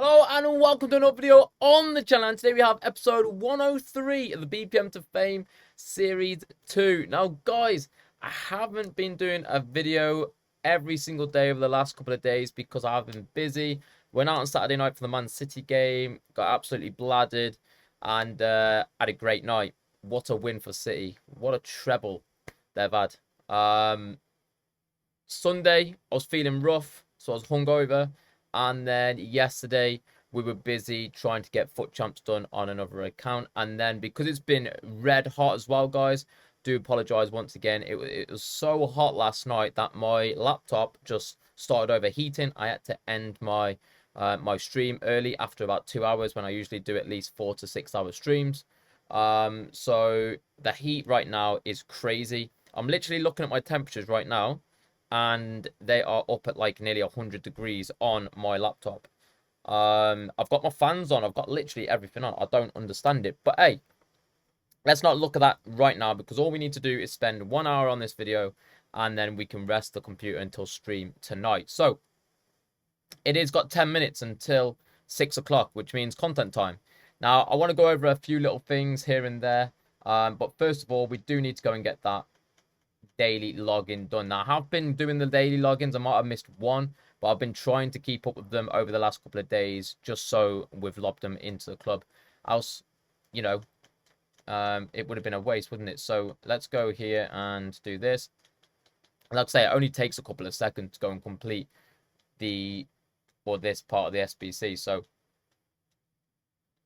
Hello and welcome to another video on the channel, and today we have episode 103 of the BPM to Fame Series 2. Now guys, I haven't been doing a video every single day over the last couple of days because I've been busy. Went out on Saturday night for the Man City game, got absolutely bladdered, and had a great night. What a win for City. What a treble they've had. Sunday, I was feeling rough, so I was hungover. And then yesterday, we were busy trying to get Foot Champs done on another account. And then because it's been red hot as well, guys, do apologize once again. It was so hot last night that my laptop just started overheating. I had to end my my stream early after about 2 hours when I usually do at least 4 to 6 hour streams. So the heat right now is crazy. I'm literally looking at my temperatures right now, and they are up at like nearly 100 degrees on my laptop. I've got my fans on. I've got literally everything on. I don't understand it. But hey, let's not look at that right now because all we need to do is spend 1 hour on this video and then we can rest the computer until stream tonight. So it is got 10 minutes until 6 o'clock, which means content time. Now, I want to go over a few little things here and there. But first of all, we do need to go and get that daily login done. Now, I have been doing the daily logins. I might have missed one, but I've been trying to keep up with them over the last couple of days just so we've lobbed them into the club. Else, you know, it would have been a waste, wouldn't it? So let's go here and do this. Like I say, it only takes a couple of seconds to go and complete this part of the SBC. So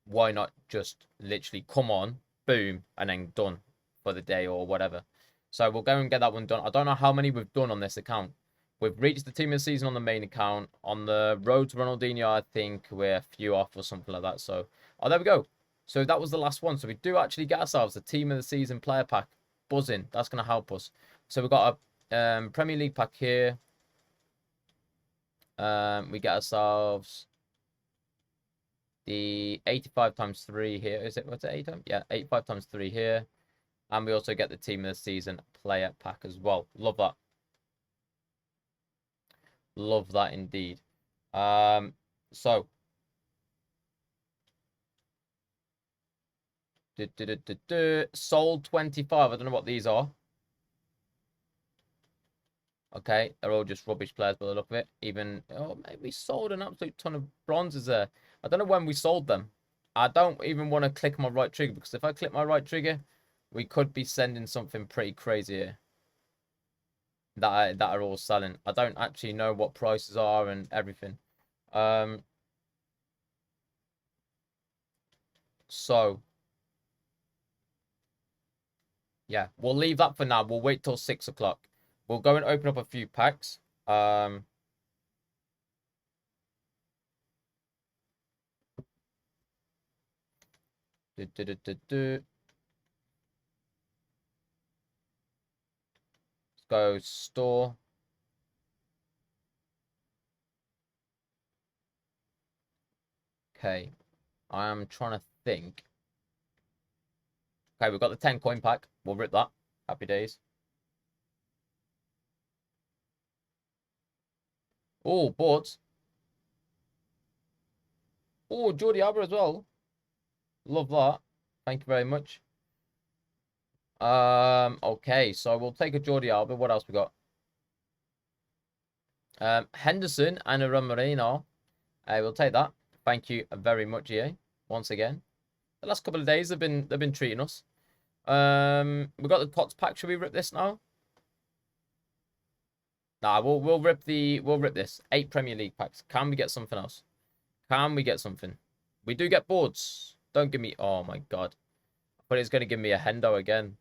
why not just literally come on, boom, and then done for the day or whatever. So we'll go and get that one done. I don't know how many we've done on this account. We've reached the team of the season on the main account. On the road to Ronaldinho, I think we're a few off or something like that. So, oh, there we go. So that was the last one. So we do actually get ourselves a team of the season player pack. Buzzing. That's going to help us. So we've got a Premier League pack here. We get ourselves the 85 times 3 here. Is it, what's it, 8 times? Yeah, 85 times 3 here. And we also get the team of the season player pack as well. Love that. Love that indeed. So sold 25. I don't know what these are. Okay, they're all just rubbish players by the look of it. Even, oh, maybe we sold an absolute ton of bronzes there. I don't know when we sold them. I don't even want to click my right trigger because if I click my right trigger, we could be sending something pretty crazy here. That are all selling. I don't actually know what prices are and everything. So yeah, we'll leave that for now. We'll wait till 6 o'clock. We'll go and open up a few packs. Let's go store. Okay, I am trying to think. Okay, we've got the 10 coin pack. We'll rip that. Happy days. Oh, boards. Oh, Jordi Alba as well. Love that. Thank you very much. Okay, so we'll take a Jordi Alba. What else we got? Henderson and a Marino. We'll take that. Thank you very much, EA. Once again. The last couple of days they've been treating us. We got the TOTS pack. Should we rip this now? Nah, we'll rip this. 8 Premier League packs. Can we get something else? Can we get something? We do get boards. Don't give me, oh my god. But it's gonna give me a Hendo again.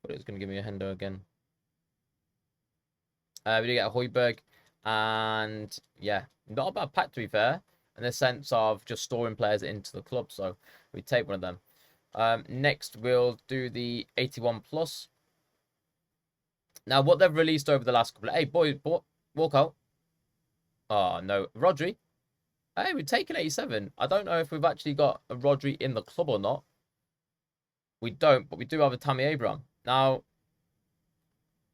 We do get a Højbjerg. And yeah, not a bad pack to be fair. In the sense of just storing players into the club. So we take one of them. Next, we'll do the 81 plus. Now, what they've released over the last couple of... Hey, boys, walk out. Oh, no. Rodri. Hey, we've taken 87. I don't know if we've actually got a Rodri in the club or not. We don't, but we do have a Tammy Abraham. Now,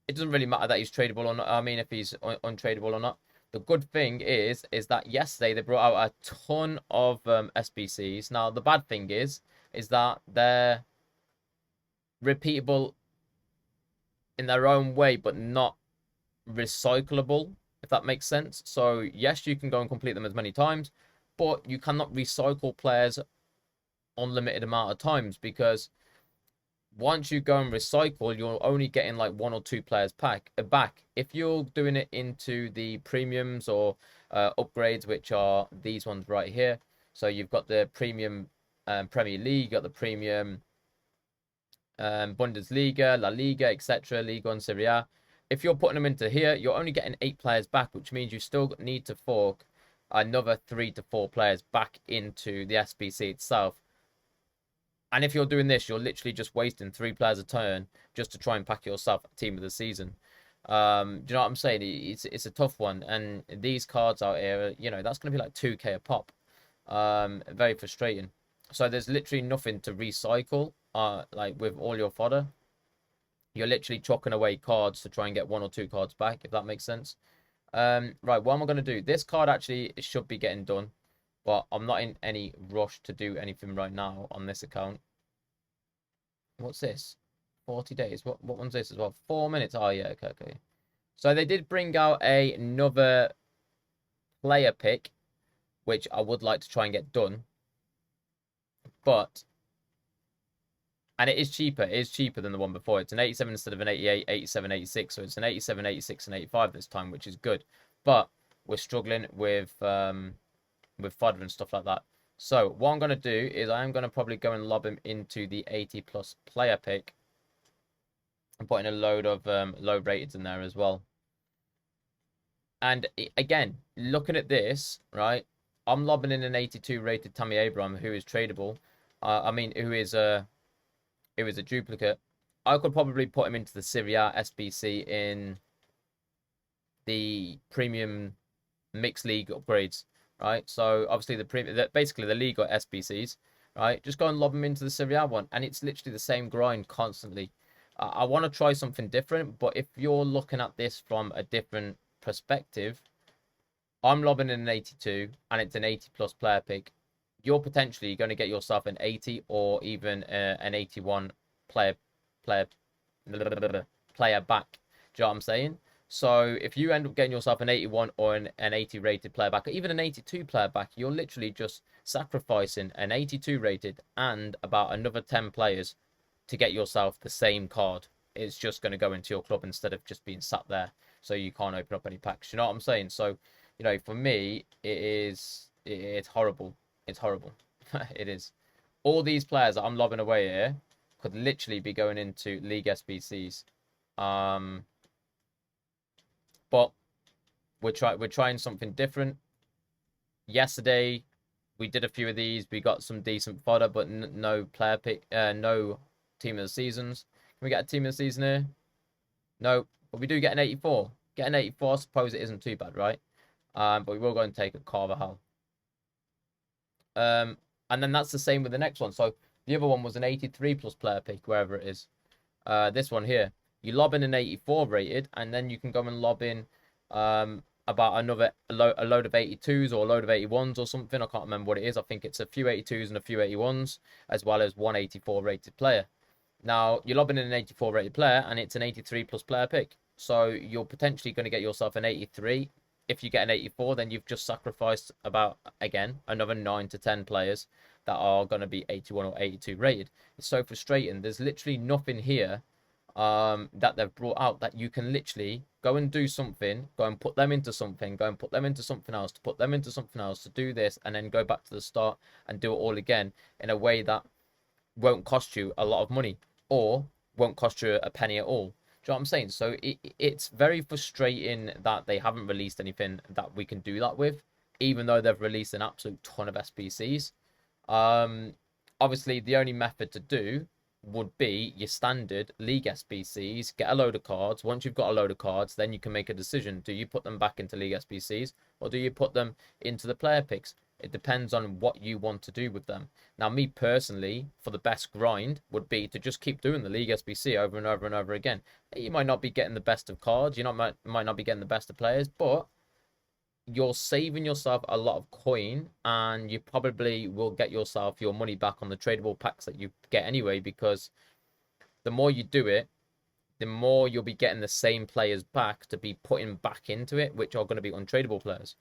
it doesn't really matter that he's tradable or not. I mean, if he's untradeable or not. The good thing is that yesterday they brought out a ton of SBCs. Now the bad thing is that they're repeatable in their own way, but not recyclable, if that makes sense. So yes, you can go and complete them as many times, but you cannot recycle players unlimited amount of times, because once you go and recycle, you're only getting like 1 or 2 players back. If you're doing it into the premiums or upgrades, which are these ones right here. So you've got the premium Premier League, you got the premium Bundesliga, La Liga, etc., Liga and Serie A. If you're putting them into here, you're only getting 8 players back, which means you still need to fork another 3 to 4 players back into the SBC itself. And if you're doing this, you're literally just wasting 3 players a turn just to try and pack yourself a team of the season. Do you know what I'm saying? It's a tough one. And these cards out here, you know, that's going to be like 2k a pop. Very frustrating. So there's literally nothing to recycle. Like with all your fodder, you're literally chucking away cards to try and get 1 or 2 cards back, if that makes sense. Right, what am I going to do? This card actually should be getting done, but I'm not in any rush to do anything right now on this account. What's this? 40 days. What one's this as well? 4 minutes. Oh, yeah. Okay. So they did bring out another player pick, which I would like to try and get done. But, and it is cheaper. It is cheaper than the one before. It's an 87 instead of an 88, 87, 86. So it's an 87, 86, and 85 this time, which is good. But we're struggling with fodder and stuff like that. So what I'm going to do is I am going to probably go and lob him into the 80 plus player pick. I'm putting a load of low rated in there as well. And again, looking at this, right, I'm lobbing in an 82 rated Tammy Abraham, who is tradable. Who is a duplicate. I could probably put him into the Serie A SBC in the premium mixed league upgrades, right? So obviously basically the league got SBCs, right? Just go and lob them into the Serie A one, and it's literally the same grind constantly. I want to try something different, but if you're looking at this from a different perspective, I'm lobbing in an 82, and it's an 80 plus player pick. You're potentially going to get yourself an 80 or even an 81 player back. Do you know what I'm saying? So if you end up getting yourself an 81 or an 80 rated player back, or even an 82 player back, you're literally just sacrificing an 82 rated and about another 10 players to get yourself the same card. It's just going to go into your club instead of just being sat there, so you can't open up any packs. You know what I'm saying? So, you know, for me, it's horrible. It's horrible. It is. All these players that I'm lobbing away here could literally be going into League SBCs. But we're trying something different. Yesterday, we did a few of these. We got some decent fodder, but no player pick, no team of the seasons. Can we get a team of the season here? No, but we do get an 84. Get an 84, I suppose it isn't too bad, right? But we will go and take a Carvajal. And then that's the same with the next one. So the other one was an 83 plus player pick, wherever it is. This one here, you lob in an 84 rated, and then you can go and lob in about another a load of 82s or a load of 81s or something. I can't remember what it is. I think it's a few 82s and a few 81s, as well as 184 rated player. Now, you're lobbing in an 84 rated player, and it's an 83 plus player pick. So you're potentially going to get yourself an 83. If you get an 84, then you've just sacrificed about, again, another 9 to 10 players that are going to be 81 or 82 rated. It's so frustrating. There's literally nothing here that they've brought out that you can literally go and do something, go and put them into something, go and put them into something else, to put them into something else, to do this, and then go back to the start and do it all again in a way that won't cost you a lot of money or won't cost you a penny at all. Do you know what I'm saying? So it's very frustrating that they haven't released anything that we can do that with, even though they've released an absolute ton of SBCs. Obviously, the only method to do would be your standard League SBCs, get a load of cards. Once you've got a load of cards, then you can make a decision. Do you put them back into League SBCs, or do you put them into the player picks? It depends on what you want to do with them. Now, me personally, for the best grind would be to just keep doing the League SBC over and over and over again. You might not be getting the best of cards, might not be getting the best of players, but you're saving yourself a lot of coin, and you probably will get yourself your money back on the tradable packs that you get anyway, because the more you do it, the more you'll be getting the same players back to be putting back into it, which are going to be untradeable players,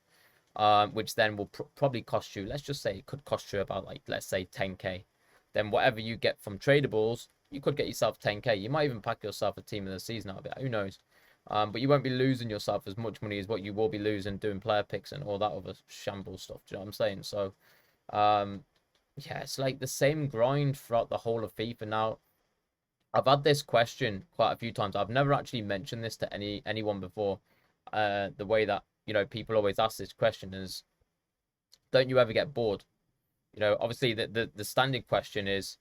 which then will probably cost you, let's just say it could cost you about, like, let's say 10k. Then whatever you get from tradables, you could get yourself 10k. You might even pack yourself a team of the season out of it. Who knows? But you won't be losing yourself as much money as what you will be losing doing player picks and all that other shambles stuff. Do you know what I'm saying? So, yeah, it's like the same grind throughout the whole of FIFA. Now, I've had this question quite a few times. I've never actually mentioned this to anyone before. The way that, people always ask this question is, don't you ever get bored? Obviously the standard question is,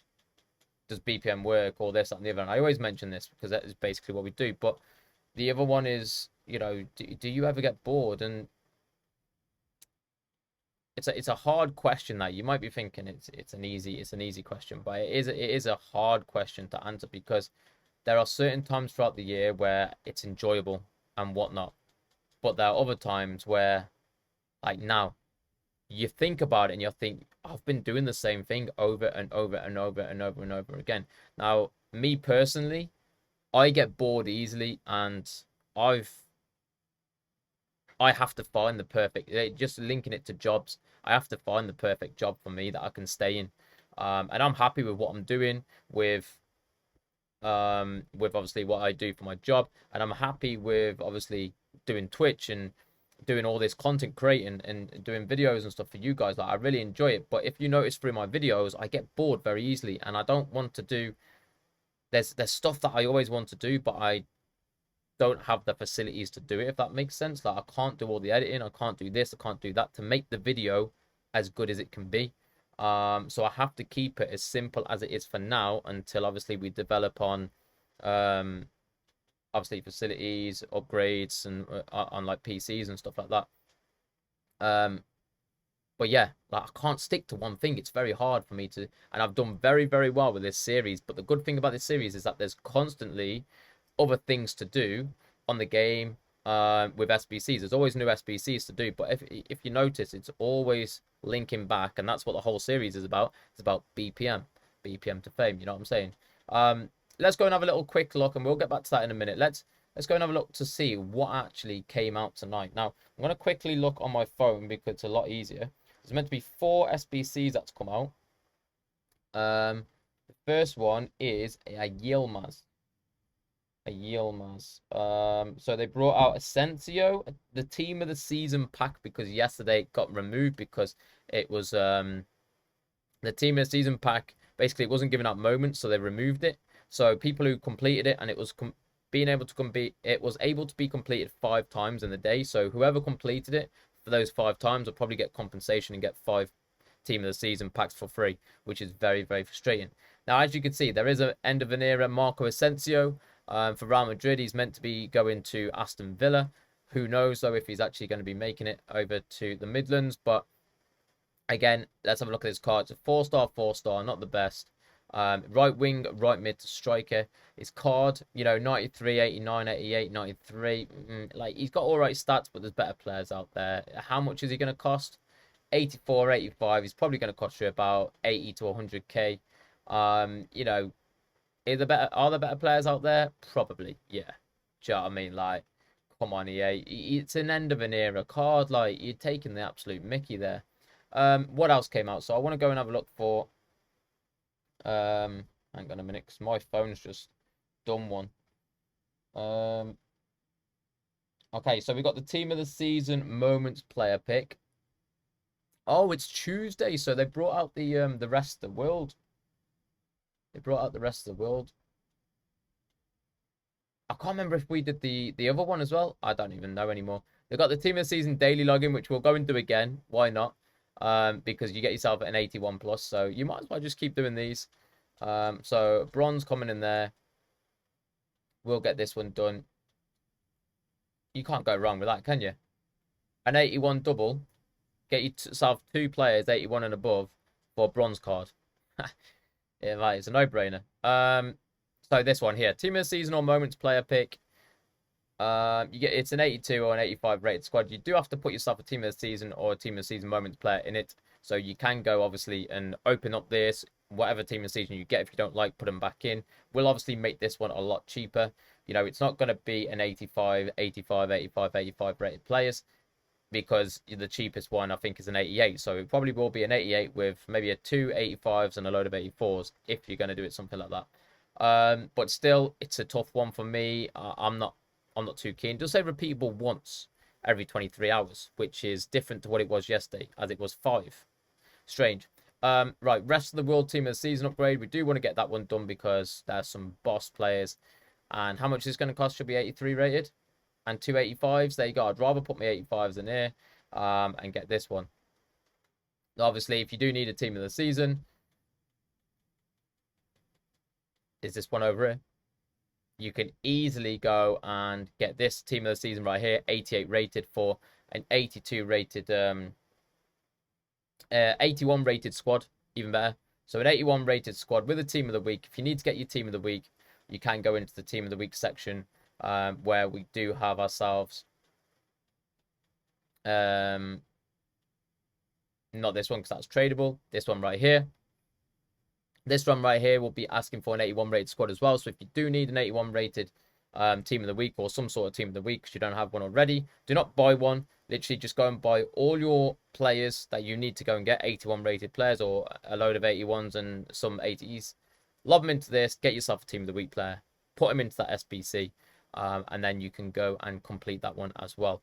does BPM work, or this, that, and the other? And I always mention this because that is basically what we do. But the other one is, do you ever get bored? And it's a hard question that you might be thinking it's an easy question, but it is a hard question to answer, because there are certain times throughout the year where it's enjoyable and whatnot, but there are other times where, like now, you think about it and you think, I've been doing the same thing over and over and over and over and over again. Now, me personally, I get bored easily, and I've I have to find the perfect, just linking it to jobs. I have to find the perfect job for me that I can stay in. And I'm happy with what I'm doing with obviously what I do for my job. And I'm happy with obviously doing Twitch and doing all this content creating and doing videos and stuff for you guys. Like, I really enjoy it. But if you notice through my videos, I get bored very easily, and I don't want to do, there's stuff that I always want to do, but I don't have the facilities to do it, if that makes sense. Like, I can't do all the editing, I can't do this, I can't do that to make the video as good as it can be. So I have to keep it as simple as it is for now, until obviously we develop on obviously facilities, upgrades, and on like PCs and stuff like that. But yeah, like, I can't stick to one thing. It's very hard for me to, and I've done very, very well with this series. But the good thing about this series is that there's constantly other things to do on the game with SBCs. There's always new SBCs to do, but if you notice, it's always linking back, and that's what the whole series is about. It's about BPM to fame. You know what I'm saying? Let's go and have a little quick look, and we'll get back to that in a minute. Let's go and have a look to see what actually came out tonight. Now, I'm going to quickly look on my phone because it's a lot easier. There's meant to be 4 SBCs that's come out. The first one is a Yilmaz. So they brought out Asensio, the team of the season pack, because yesterday it got removed because it was the team of the season pack. Basically, it wasn't giving out moments, so they removed it. So people who completed it, and it was being able to compete, it was able to be completed 5 times in the day. So whoever completed it for those 5 times will probably get compensation and get 5 team of the season packs for free, which is very, very frustrating. Now, as you can see, there is an end of an era Marco Asensio. For Real Madrid, he's meant to be going to Aston Villa. Who knows, though, if he's actually going to be making it over to the Midlands. But again, let's have a look at his card. It's a 4-star, 4-star, not the best. Right wing, right mid to striker. His card, 93, 89, 88, 93. Like, he's got all right stats, but there's better players out there. How much is he going to cost? 84, 85. He's probably going to cost you about 80 to 100k. Are there better players out there? Probably, yeah. Do you know what I mean? Like, come on, EA. It's an end of an era card. Like, you're taking the absolute mickey there. What else came out? So I want to go and have a look for. Hang on a minute, because my phone's just done one. Okay, so we got the team of the season moments player pick. Oh, it's Tuesday, so they brought out the rest of the world. They brought out the rest of the world. I can't remember if we did the other one as well. I don't even know anymore. They've got the team of the season daily login, which we'll go and do again. Why not? Because you get yourself an 81 plus, so you might as well just keep doing these. So bronze coming in there. We'll get this one done. You can't go wrong with that, can you? An 81 double. Get yourself 2 players, 81 and above, for a bronze card. Yeah, mate, it's a no-brainer. So this one here, team of the season or moments player pick. You get it's an 82 or an 85 rated squad. You do have to put yourself a team of the season or a team of the season moments player in it. So you can go obviously and open up this whatever team of the season you get. If you don't like, put them back in. We'll obviously make this one a lot cheaper. You know, it's not going to be an 85, 85, 85, 85 rated players because the cheapest one I think is an 88. So it probably will be an 88 with maybe a two 85s and a load of 84s if you're going to do it something like that. But still, it's a tough one for me. I'm not too keen. Just say repeatable once every 23 hours, which is different to what it was yesterday, as it was 5. Strange. Right, rest of the world team of the season upgrade. We do want to get that one done because there's some boss players. And how much is this going to cost? Should be 83 rated. And 285s. There you go. I'd rather put my 85s in here and get this one. Obviously, if you do need a team of the season, is this one over here? You can easily go and get this team of the season right here, 88 rated for an 82 rated, 81 rated squad, even better. So an 81 rated squad with a team of the week. If you need to get your team of the week, you can go into the team of the week section where we do have ourselves, not this one because that's tradable. This one right here. This one right here will be asking for an 81 rated squad as well. So if you do need an 81 rated team of the week or some sort of team of the week because you don't have one already, do not buy one. Literally just go and buy all your players that you need to go and get 81 rated players or a load of 81s and some 80s. Lob them into this, get yourself a team of the week player, put them into that SBC, and then you can go and complete that one as well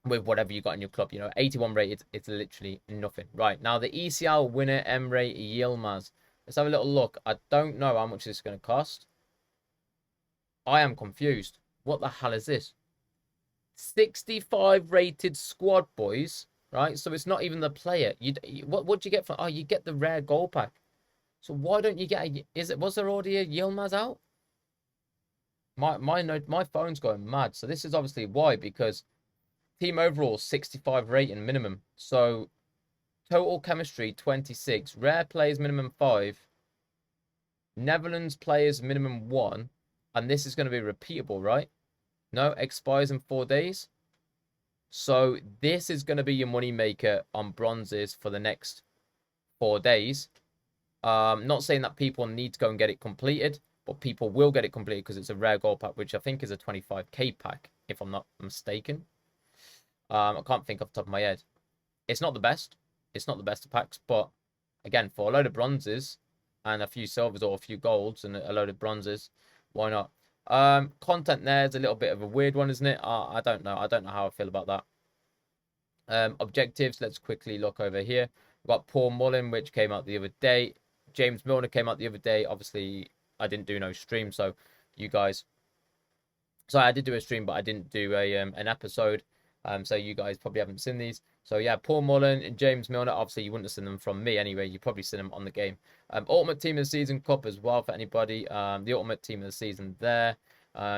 with whatever you got in your club. You know, 81 rated, it's literally nothing. Right, now the ECL winner, Emre Yilmaz. Let's have a little look. I don't know how much this is going to cost. I am confused. What the hell is this? 65 rated squad, boys. Right, so it's not even the player. What do you get for? Oh, you get the rare gold pack. So why don't you get a? Was there already a Yilmaz out? My phone's going mad. So this is obviously why, because team overall 65 rating minimum. So total chemistry 26. Rare players minimum 5. Netherlands players minimum 1. And this is going to be repeatable, right? No, expires in 4 days. So this is going to be your money maker on bronzes for the next 4 days. Not saying that people need to go and get it completed, but people will get it completed because it's a rare gold pack, which I think is a 25k pack, if I'm not mistaken. I can't think off the top of my head. It's not the best. It's not the best of packs, but again, for a load of bronzes and a few silvers or a few golds and a load of bronzes, why not? Content there is a little bit of a weird one, isn't it? I don't know. I don't know how I feel about that. Objectives, let's quickly look over here. We've got Paul Mullen, which came out the other day. James Milner came out the other day. Obviously, I didn't do no stream, so you guys... Sorry, I did do a stream, but I didn't do an episode. So you guys probably haven't seen these. So yeah, Paul Mullen and James Milner. Obviously, you wouldn't have seen them from me anyway. You probably seen them on the game. Ultimate Team of the Season Cup as well for anybody. The Ultimate Team of the Season there.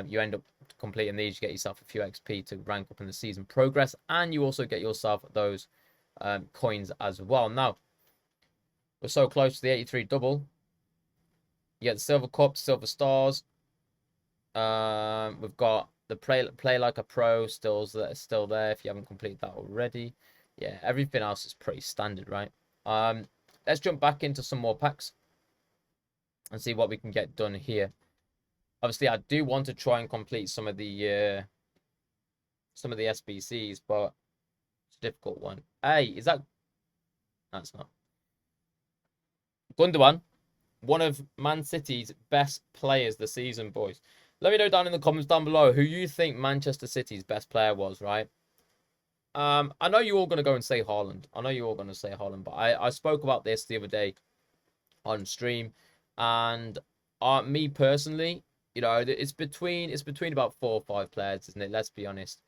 You end up completing these. You get yourself a few XP to rank up in the season progress. And you also get yourself those coins as well. Now, we're so close to the 83 double. You get the Silver Cup, Silver Stars. We've got the play like a pro still there if you haven't completed that already. Yeah, everything else is pretty standard, right? Let's jump back into some more packs and see what we can get done here. Obviously, I do want to try and complete some of the SBCs, but it's a difficult one. Hey, is that? That's not. Gundogan, one of Man City's best players this season, boys. Let me know down in the comments down below who you think Manchester City's best player was, right? I know you're all going to go and say Haaland. I know you're all going to say Haaland, but I spoke about this the other day on stream, and me personally, you know, it's between about 4 or 5 players, isn't it? Let's be honest.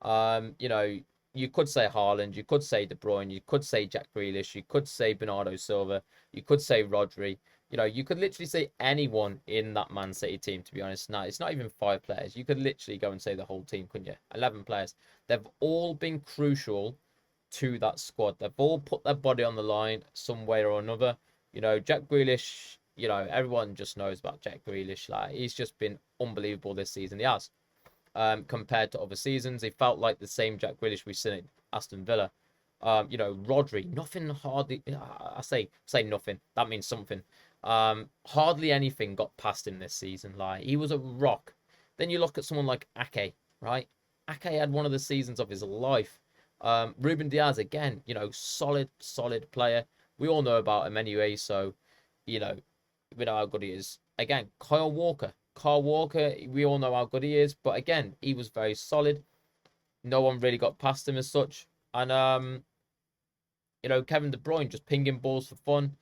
You know, you could say Haaland, you could say De Bruyne, you could say Jack Grealish, you could say Bernardo Silva, you could say Rodri. You know, you could literally say anyone in that Man City team, to be honest. No, it's not even 5 players. You could literally go and say the whole team, couldn't you? 11 players. They've all been crucial to that squad. They've all put their body on the line some way or another. You know, Jack Grealish, you know, everyone just knows about Jack Grealish. Like, he's just been unbelievable this season. He has. compared to other seasons. They felt like the same Jack Grealish we've seen at Aston Villa. You know, Rodri, nothing hardly. I say nothing. That means something. Hardly anything got past him this season. Like, he was a rock. Then you look at someone like Ake, right? Ake had one of the seasons of his life. Ruben Diaz, again, you know, solid player. We all know about him anyway, so, you know, we know how good he is. Again, Kyle Walker. Kyle Walker, we all know how good he is, but again, he was very solid. No one really got past him as such. And, you know, Kevin De Bruyne just pinging balls for fun,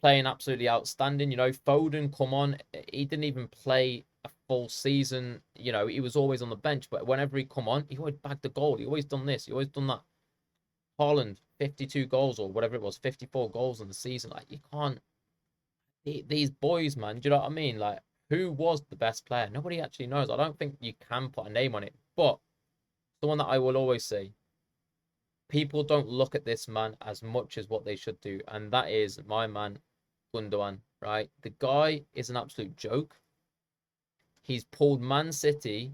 playing absolutely outstanding. You know, Foden, come on. He didn't even play a full season. You know, he was always on the bench, but whenever he come on, he always bagged the goal. He always done this. He always done that. Haaland, 52 goals or whatever it was, 54 goals in the season. Like, you can't. These boys, man, do you know what I mean? Like, who was the best player? Nobody actually knows. I don't think you can put a name on it. But the one that I will always say, people don't look at this man as much as what they should do. And that is my man, Gundogan, right? The guy is an absolute joke. He's pulled Man City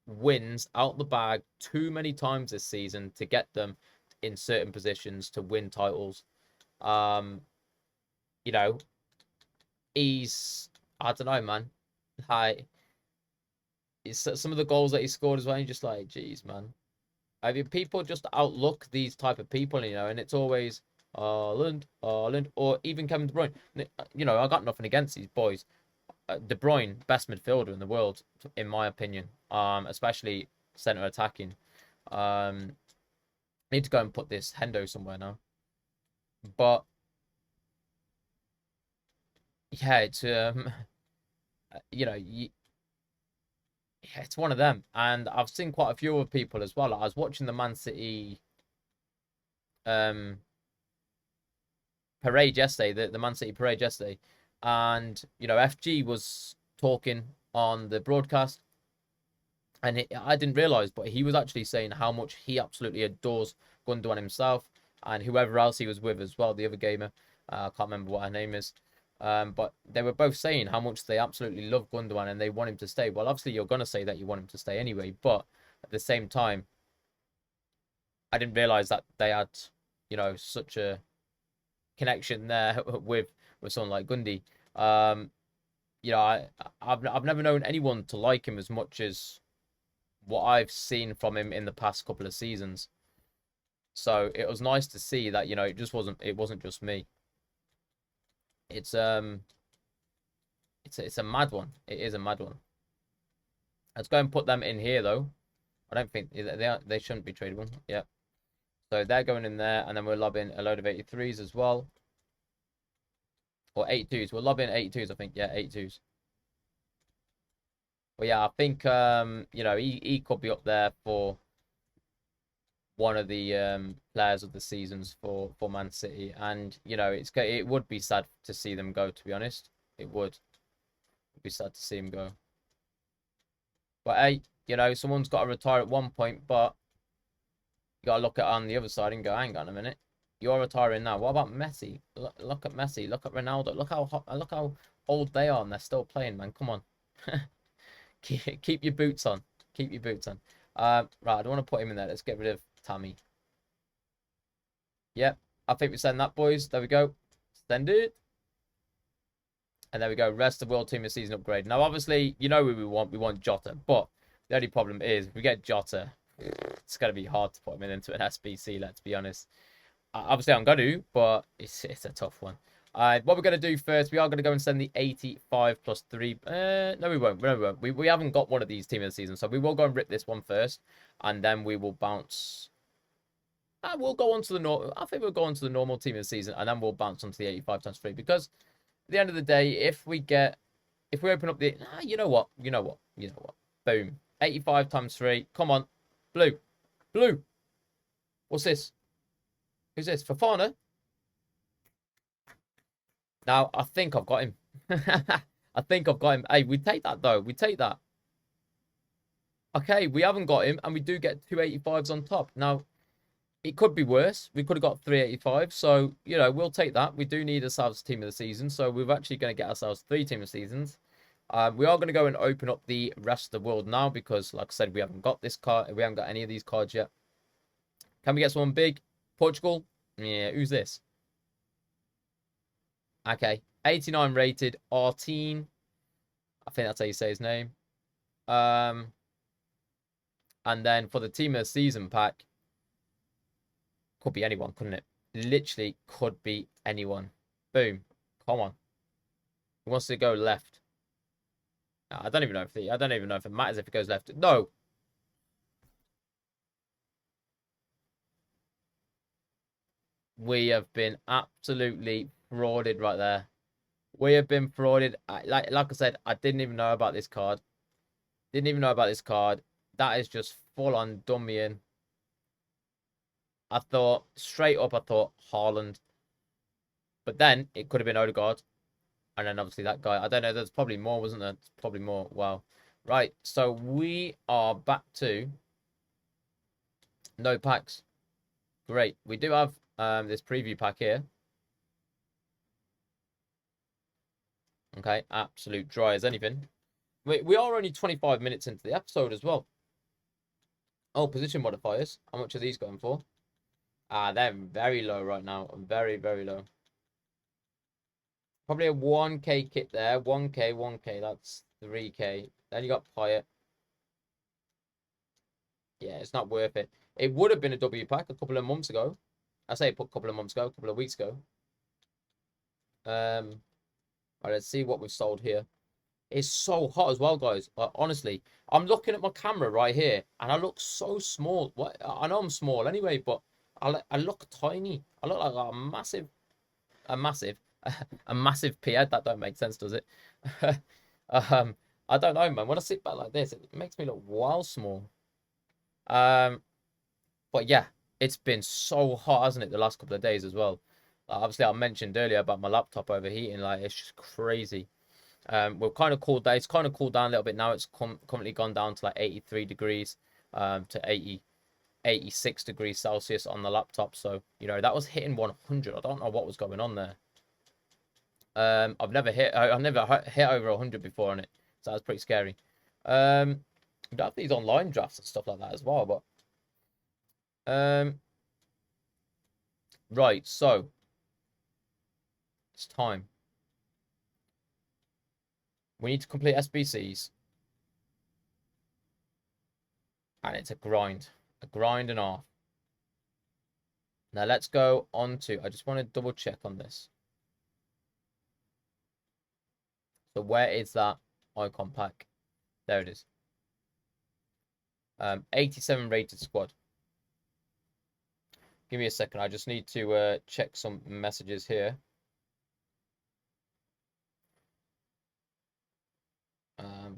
wins out the bag too many times this season to get them in certain positions to win titles. You know, I don't know, man. Like, some of the goals that he scored as well, you're just like, geez, man. I mean, people just outlook these type of people, you know, and it's always Haaland, or even Kevin De Bruyne. You know, I got nothing against these boys. De Bruyne, best midfielder in the world, in my opinion. Especially center attacking. Need to go and put this Hendo somewhere now. But yeah, it's you know, yeah, it's one of them. And I've seen quite a few other people as well. I was watching the Man City parade yesterday, the Man City parade yesterday, and you know, FG was talking on the broadcast, and I didn't realize, but he was actually saying how much he absolutely adores Gundogan himself and whoever else he was with as well, the other gamer. I can't remember what her name is. But they were both saying how much they absolutely love Gundogan and they want him to stay. Well, obviously, you're going to say that you want him to stay anyway, but at the same time, I didn't realize that they had, you know, such a connection there with someone like Gundy. You know, I've never known anyone to like him as much as what I've seen from him in the past couple of seasons. So it was nice to see that, you know, it wasn't just me. It's a mad one. It is a mad one. Let's go and put them in here though. I don't think they shouldn't be tradable. Yeah. So they're going in there, and then we're lobbing a load of 83s as well. Or 82s. We're lobbing 82s, I think. Yeah, 82s. Well, yeah, I think you know, he could be up there for one of the players of the seasons for Man City, and you know, it would be sad to see them go. To be honest, it would be sad to see him go. But hey, you know, someone's got to retire at one point, but you got to look at on the other side and go, hang on a minute, you're retiring now. What about Messi? Look at Messi. Look at Ronaldo. Look how old they are, and they're still playing, man. Come on. Keep your boots on. Keep your boots on. Right, I don't want to put him in there. Let's get rid of Tammy. Yep, I think we send that, boys. There we go. Send it. And there we go. Rest of World Team of Season upgrade. Now, obviously, you know who we want. We want Jota. But the only problem is, if we get Jota, it's going to be hard to put him into an SBC, let's be honest. Obviously, I'm going to, but it's a tough one. What we're going to do first, we are going to go and send the 85 plus 3. No, we won't. No, we won't. We haven't got one of these Team of the Season, so we will go and rip this one first, and then we will bounce. We'll go on to the normal. I think we'll go on to the normal Team of the Season, and then we'll bounce onto the 85 times 3. Because at the end of the day, if we open up the, you know what, boom, 85 times 3. Come on, blue. What's this? Who's this? Fofana? Now, I think I've got him. I think I've got him. Hey, we take that, though. We take that. Okay, we haven't got him, and we do get 285s on top. Now, it could be worse. We could have got 385. So, you know, we'll take that. We do need ourselves a Team of the Season. So, we're actually going to get ourselves 3 Team of the Seasons. We are going to go and open up the rest of the world now because, like I said, we haven't got this card. We haven't got any of these cards yet. Can we get someone big? Portugal? Yeah, who's this? Okay, 89 rated, Artine. I think that's how you say his name. And then for the team of the season pack, could be anyone, couldn't it? Literally could be anyone. Boom. Come on. Who wants to go left? I don't even know if it matters if it goes left. No. We have been absolutely frauded right there. We have been frauded. Like I said, I didn't even know about this card. Didn't even know about this card. That is just full on dummying. I thought Haaland. But then it could have been Odegaard. And then obviously that guy. I don't know. There's probably more, wasn't there? There's probably more. Wow. Right. So we are back to no packs. Great. We do have this preview pack here. Okay. Absolute dry as anything. We are only 25 minutes into the episode as well. Oh, position modifiers. How much are these going for? They're very low right now. Very, very low. Probably a 1k kit there. 1k, 1k. That's 3k. Then you got Pyatt. Yeah, it's not worth it. It would have been a W pack a couple of months ago. I say a couple of months ago, a couple of weeks ago. Right, let's see what we've sold here. It's so hot as well, guys. Like, honestly, I'm looking at my camera right here, and I look so small. What? I know I'm small anyway, but I look tiny. I look like a massive, a massive, a massive P-head. That don't make sense, does it? I don't know, man. When I sit back like this, it makes me look wild small. But yeah, it's been so hot, hasn't it, the last couple of days as well. Obviously, I mentioned earlier about my laptop overheating. Like, it's just crazy. We're kind of cooled down. It's kind of cooled down a little bit now. It's currently gone down to like 83 degrees, to 86 degrees Celsius on the laptop. So, you know, that was hitting 100. I don't know what was going on there. I've never hit over 100 before on it. So that's pretty scary. We have these online drafts and stuff like that as well, but right, so it's time. We need to complete SBCs. And it's a grind and a half. Now let's go on to, I just want to double check on this. So where is that icon pack? There it is. 87 rated squad. Give me a second. I just need to check some messages here.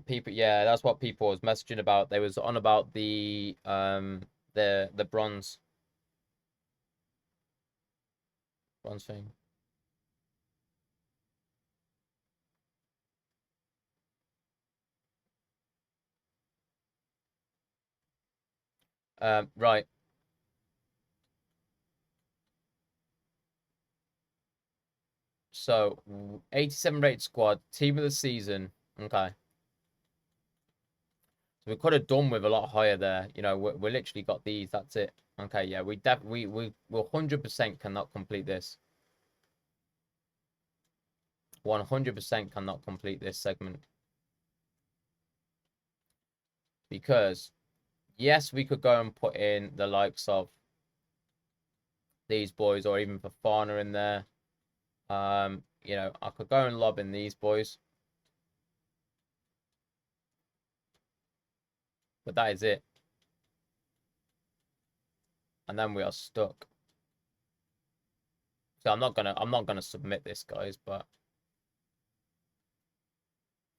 People, yeah, that's what people was messaging about. They was on about the bronze thing. Right. So 87 rated squad, team of the season. Okay. So we could have done with a lot higher there. You know, we literally got these. That's it. Okay, yeah, we 100% cannot complete this. 100% cannot complete this segment. Because, yes, we could go and put in the likes of these boys or even Fafana in there. You know, I could go and lob in these boys. But that is it. And then we are stuck. So I'm not gonna submit this, guys, but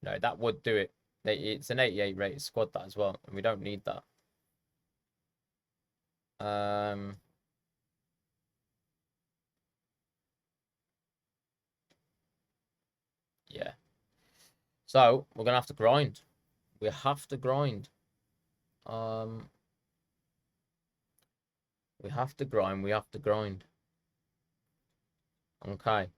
no, that would do it. It's an 88 rated squad, that as well, and we don't need that. Yeah. So we're gonna have to grind. We have to grind. We have to grind. We have to grind. Okay.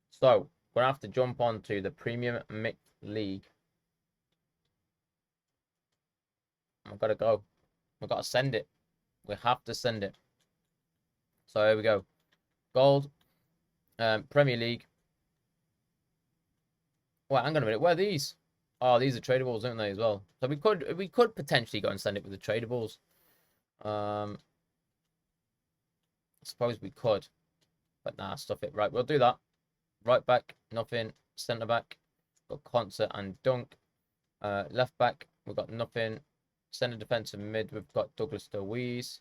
So we're gonna have to jump on to the premium mix league. I've got to go. We've got to send it. We have to send it. So here we go. Gold. Premier League. Well, hang on a minute. Where are these? Oh, these are tradables, aren't they, as well? So we could potentially go and send it with the tradables. I suppose we could. But nah, stuff it. Right, we'll do that. Right back, nothing. Centre back, got Concert and Dunk. Left back, we've got nothing. Centre defensive mid, we've got Douglas Luiz.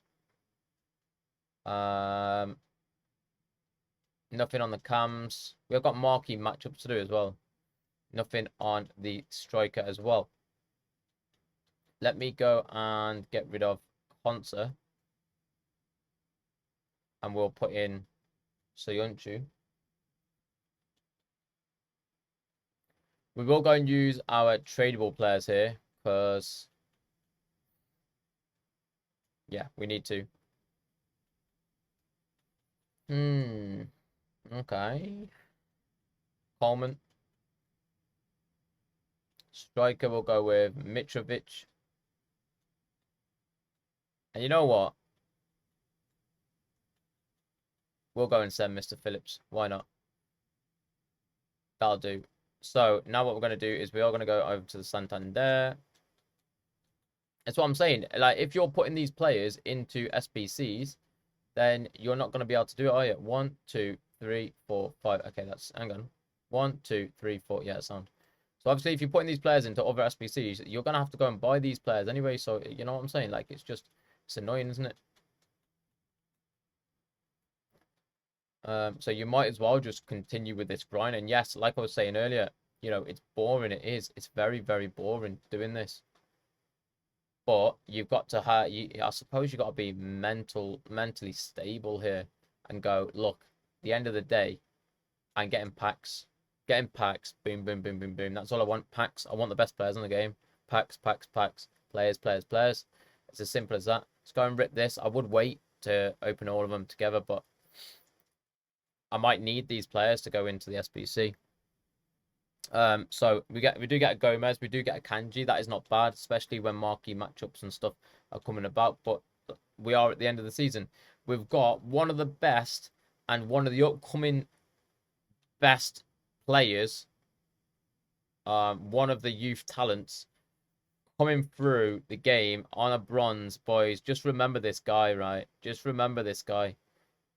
Nothing on the cams. We've got marquee matchups to do as well. Nothing on the striker as well. Let me go and get rid of Concert. And we'll put in Soyuncu. We will go and use our tradable players here because, yeah, we need to. Okay. Coleman. Striker will go with Mitrovic. And you know what? We'll go and send Mr. Phillips. Why not? That'll do. So now what we're going to do is we are going to go over to the Santander. That's what I'm saying. Like, if you're putting these players into SBCs, then you're not going to be able to do it, are you? 1, 2, 3, 4, 5. Okay, that's... Hang on. 1, 2, 3, 4. Yeah, sound. So obviously, if you're putting these players into other SBCs, you're going to have to go and buy these players anyway. So, you know what I'm saying? Like, it's just... It's annoying, isn't it? So you might as well just continue with this grind. And yes, like I was saying earlier, you know, it's boring. It is. It's very, very boring doing this. But you've got to have, I suppose you've got to be mentally stable here and go, look, the end of the day, I'm getting packs. Getting packs. Boom, boom, boom, boom, boom. That's all I want. Packs. I want the best players in the game. Packs, packs, packs. Players, players, players. It's as simple as that. Let's go and rip this. I would wait to open all of them together, but I might need these players to go into the SBC. So we do get a Gomez, we do get a Kanji. That is not bad, especially when marquee matchups and stuff are coming about. But we are at the end of the season. We've got one of the best and one of the upcoming best players. One of the youth talents coming through the game on a bronze, boys. Just remember this guy, right? Just remember this guy.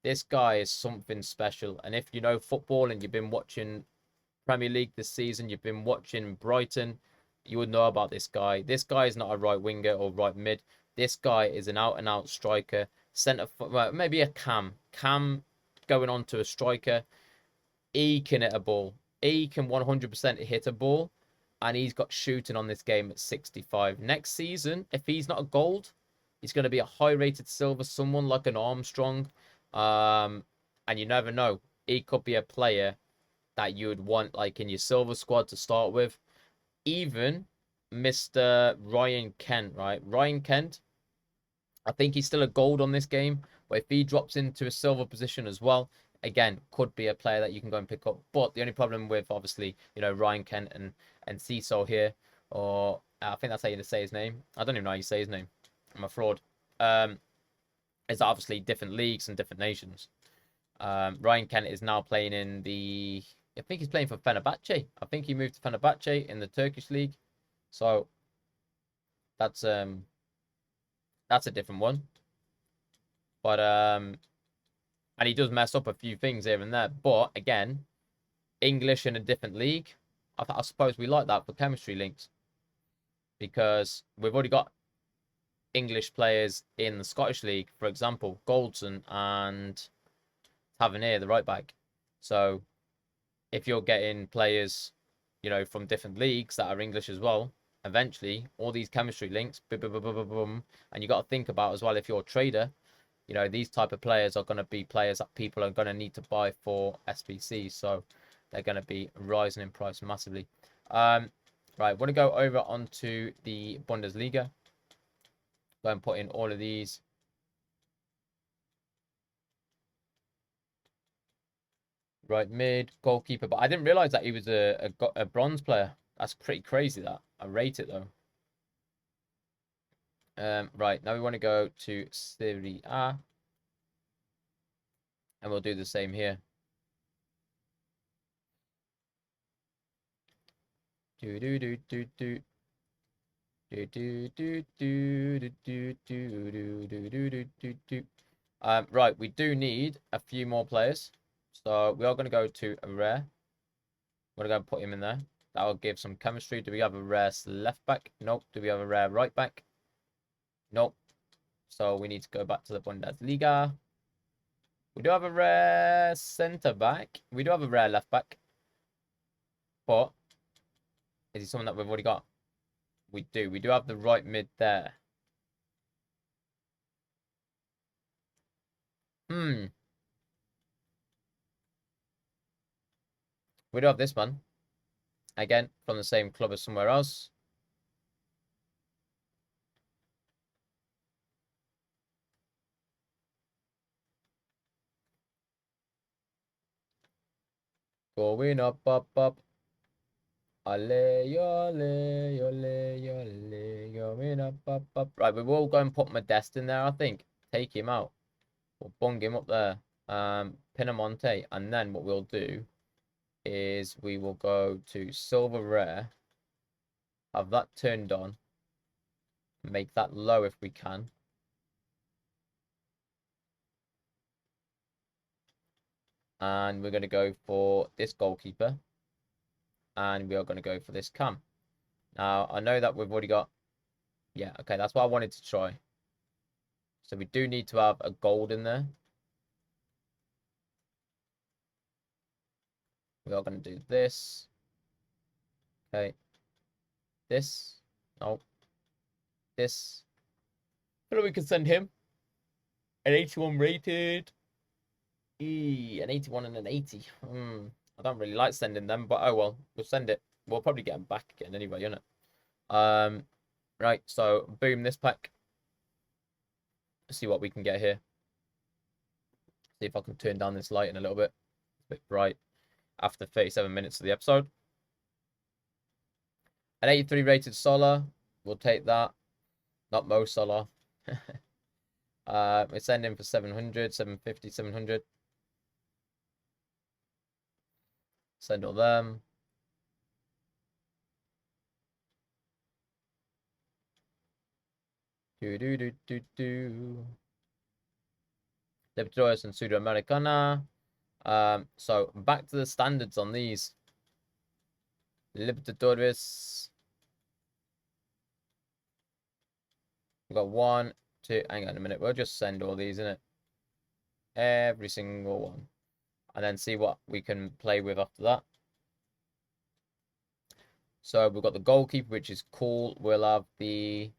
This guy is something special. And if you know football and you've been watching Premier League this season, you've been watching Brighton, you would know about this guy. This guy is not a right winger or right mid. This guy is an out and out striker, well, maybe a cam going on to a striker. He can hit a ball. He can 100% hit a ball, and he's got shooting on this game at 65. Next season, if he's not a gold, he's going to be a high rated silver, someone like an Armstrong. And you never know, he could be a player that you would want like in your silver squad to start with. Even Mr. Ryan Kent, right? Ryan Kent, I think he's still a gold on this game, but if he drops into a silver position as well, again, could be a player that you can go and pick up. But the only problem with obviously, you know, Ryan Kent and Cecil here, or I think that's how you say his name. I don't even know how you say his name. I'm a fraud. Is obviously different leagues and different nations. Ryan Kent is now playing in the... I think he's playing for Fenerbahce. I think he moved to Fenerbahce in the Turkish league. So that's a different one. But and he does mess up a few things here and there. But again, English in a different league. I suppose we like that for chemistry links. Because we've already got English players in the Scottish league, for example, Goldson and Tavernier, the right back. So if you're getting players, you know, from different leagues that are English as well, eventually all these chemistry links, boom, boom, boom, boom, boom, and you got to think about as well, if you're a trader, you know, these type of players are going to be players that people are going to need to buy for SBC, so they're going to be rising in price massively. Right, I want to go over onto the Bundesliga. Go and put in all of these. Right mid, goalkeeper. But I didn't realize that he was a bronze player. That's pretty crazy, that. I rate it, though. Right, now we want to go to Serie A. And we'll do the same here. Do do do do do. Do do do do do do do do do do do do. Right, we do need a few more players. So we are going to go to a rare. We're going to go put him in there. That will give some chemistry. Do we have a rare left back? Nope. Do we have a rare right back? Nope. So we need to go back to the Bundesliga. We do have a rare centre back. We do have a rare left back. But is he someone that we've already got? We do. We do have the right mid there. We do have this one. Again, from the same club as somewhere else. Going up, up, up. Ole, ole, ole, ole. Going up, up, up. Right, we will go and put Modest in there, I think. Take him out. We'll bung him up there. Pinamonte. And then what we'll do is we will go to Silver Rare. Have that turned on. Make that low if we can. And we're going to go for this goalkeeper. And we are going to go for this cam. Now, I know that we've already got... Yeah, okay, that's what I wanted to try. So we do need to have a gold in there. We are going to do this. Okay. This. No. This. But we can send him. An 81 rated. An 81 and an 80. I don't really like sending them, but oh well. We'll send it. We'll probably get them back again anyway, innit? Right, so boom, this pack. Let's see what we can get here. See if I can turn down this lighting a little bit. It's a bit bright after 37 minutes of the episode. An 83 rated Solar. We'll take that. Not Mo Solar. We send him for 700, 750, 700. Send all them. Do do do do do. Libertadores and Sudamericana. So back to the standards on these. Libertadores. We've got 1, 2. Hang on a minute. We'll just send all these in it. Every single one. And then see what we can play with after that. So we've got the goalkeeper, which is cool. We'll have the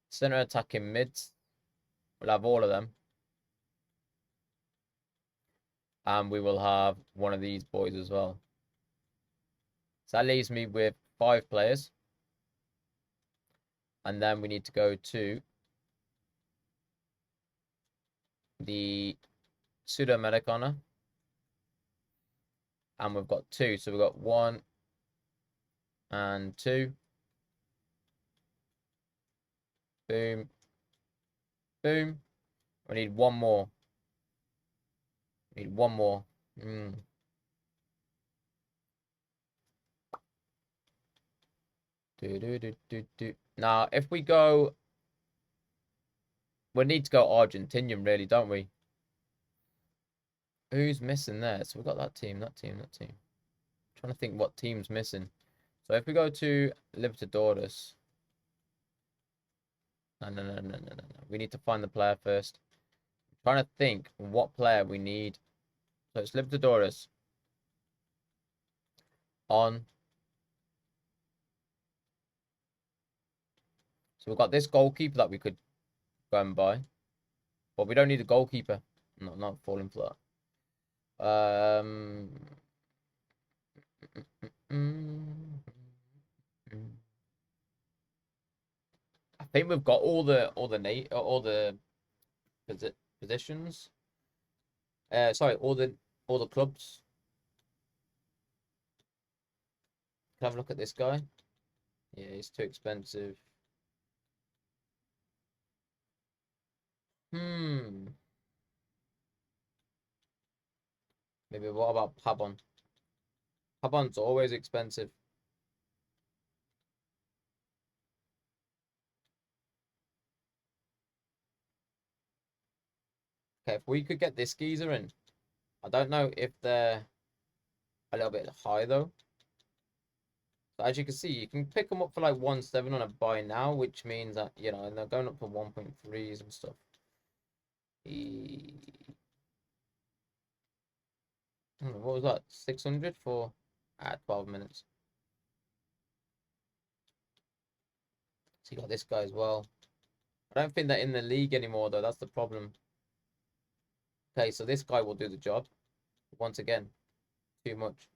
center attacking mids. We'll have all of them. And we will have one of these boys as well. So that leaves me with 5 players. And then we need to go to the Sudamericana. And we've got 2. So we've got 1 and 2. Boom. Boom. We need one more. We need one more. Now, if we go... We need to go Argentinian, really, don't we? Who's missing there? So we've got that team, that team, that team. I'm trying to think what team's missing. So if we go to Libertadores... No. We need to find the player first. I'm trying to think what player we need. So it's Libertadores. On. So we've got this goalkeeper that we could go and buy. But we don't need a goalkeeper. Not falling for that. I think we've got all the positions. Sorry, all the clubs. Have a look at this guy. Yeah, he's too expensive. Maybe what about Pabon? Pabon's always expensive. Okay, if we could get this geezer in. I don't know if they're a little bit high though. So as you can see, you can pick them up for like 1.7 on a buy now, which means that, you know, and they're going up for 1.3s and stuff. What was that? 600 for 12 minutes. So you got this guy as well. I don't think they're in the league anymore though. That's the problem. Okay, so this guy will do the job. Once again, too much.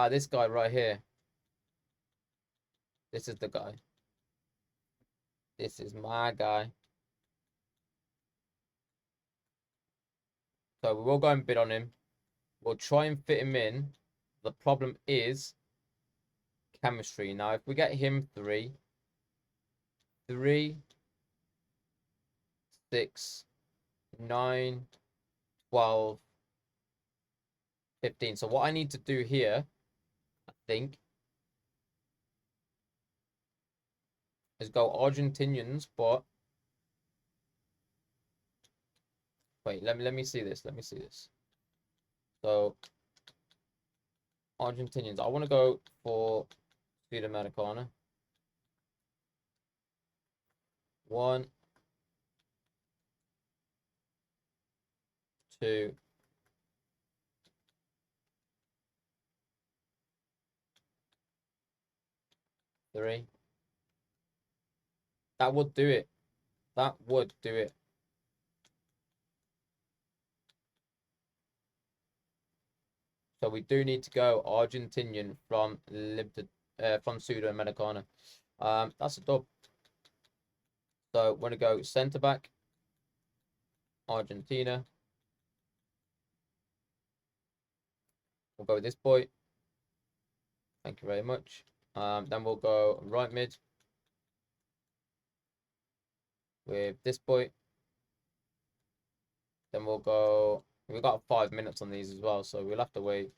This guy right here. This is the guy. This is my guy. So we will go and bid on him. We'll try and fit him in. The problem is chemistry. Now, if we get him 3, 6, 9, 12, 15. So what I need to do here, I think, is go Argentinians, but wait, let me see this. Let me see this. So Argentinians. I want to go for Sudamericana. 1, 2, 3. That would do it. That would do it. So we do need to go Argentinian from Sudamericana. That's a dub. So we're gonna go centre back, Argentina. We'll go with this boy. Thank you very much. Then we'll go right mid with this boy. Then we'll go. We've got 5 minutes on these as well, so we'll have to wait.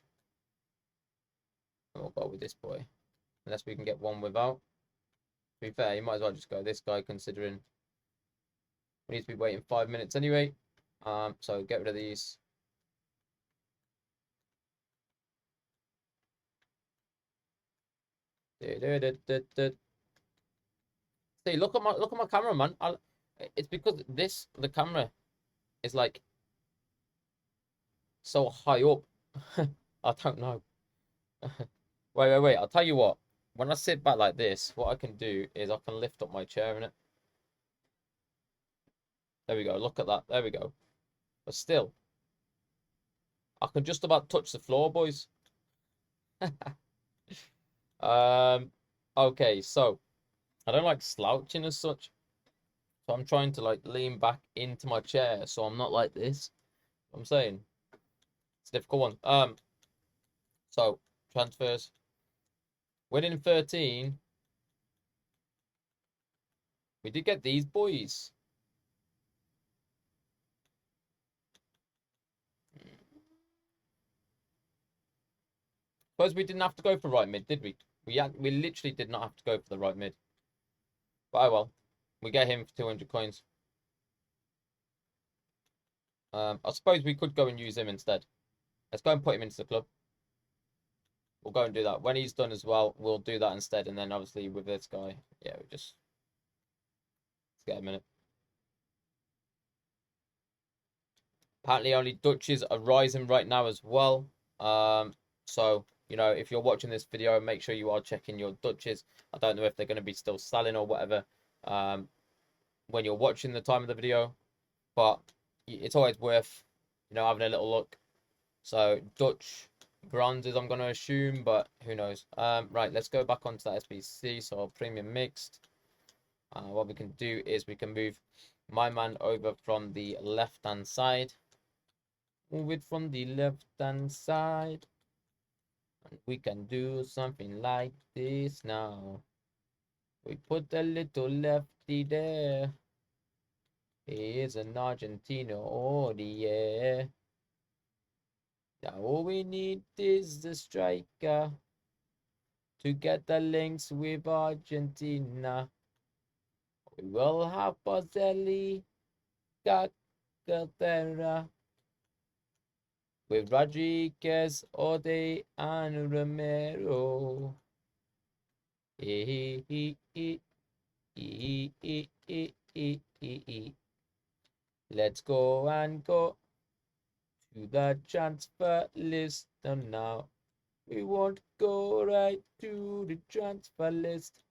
And we'll go with this boy, unless we can get one without. To be fair, you might as well just go this guy, considering we need to be waiting 5 minutes anyway. So get rid of these. See, look at my camera, man. It's because the camera is like so high up. I don't know. Wait. I'll tell you what. When I sit back like this, what I can do is I can lift up my chair in it. There we go. Look at that. There we go. But still, I can just about touch the floor, boys. Okay, so I don't like slouching as such. So I'm trying to like lean back into my chair so I'm not like this. I'm saying it's a difficult one. So transfers. Winning 13. We did get these boys. Suppose we didn't have to go for right mid, did we? We literally did not have to go for the right mid. But oh well. We get him for 200 coins. I suppose we could go and use him instead. Let's go and put him into the club. We'll go and do that. When he's done as well, we'll do that instead. And then obviously with this guy, yeah, let's get a minute. Apparently only Dutches are rising right now as well. So, you know, if you're watching this video, make sure you are checking your Dutches. I don't know if they're going to be still selling or whatever when you're watching the time of the video. But it's always worth, you know, having a little look. So, Dutch bronzes, I'm going to assume, but who knows. Right, let's go back onto that SBC. So, premium mixed. What we can do is we can move my man over from the left-hand side. Move it from the left-hand side. And we can do something like this now. We put a little lefty there. He is an Argentina, oh yeah. Now all we need is the striker to get the links with Argentina. We will have Bozelli, Cacatera, with Rodriguez, Ode, and Romero. Let's go and go to the transfer list now. We won't go right to the transfer list.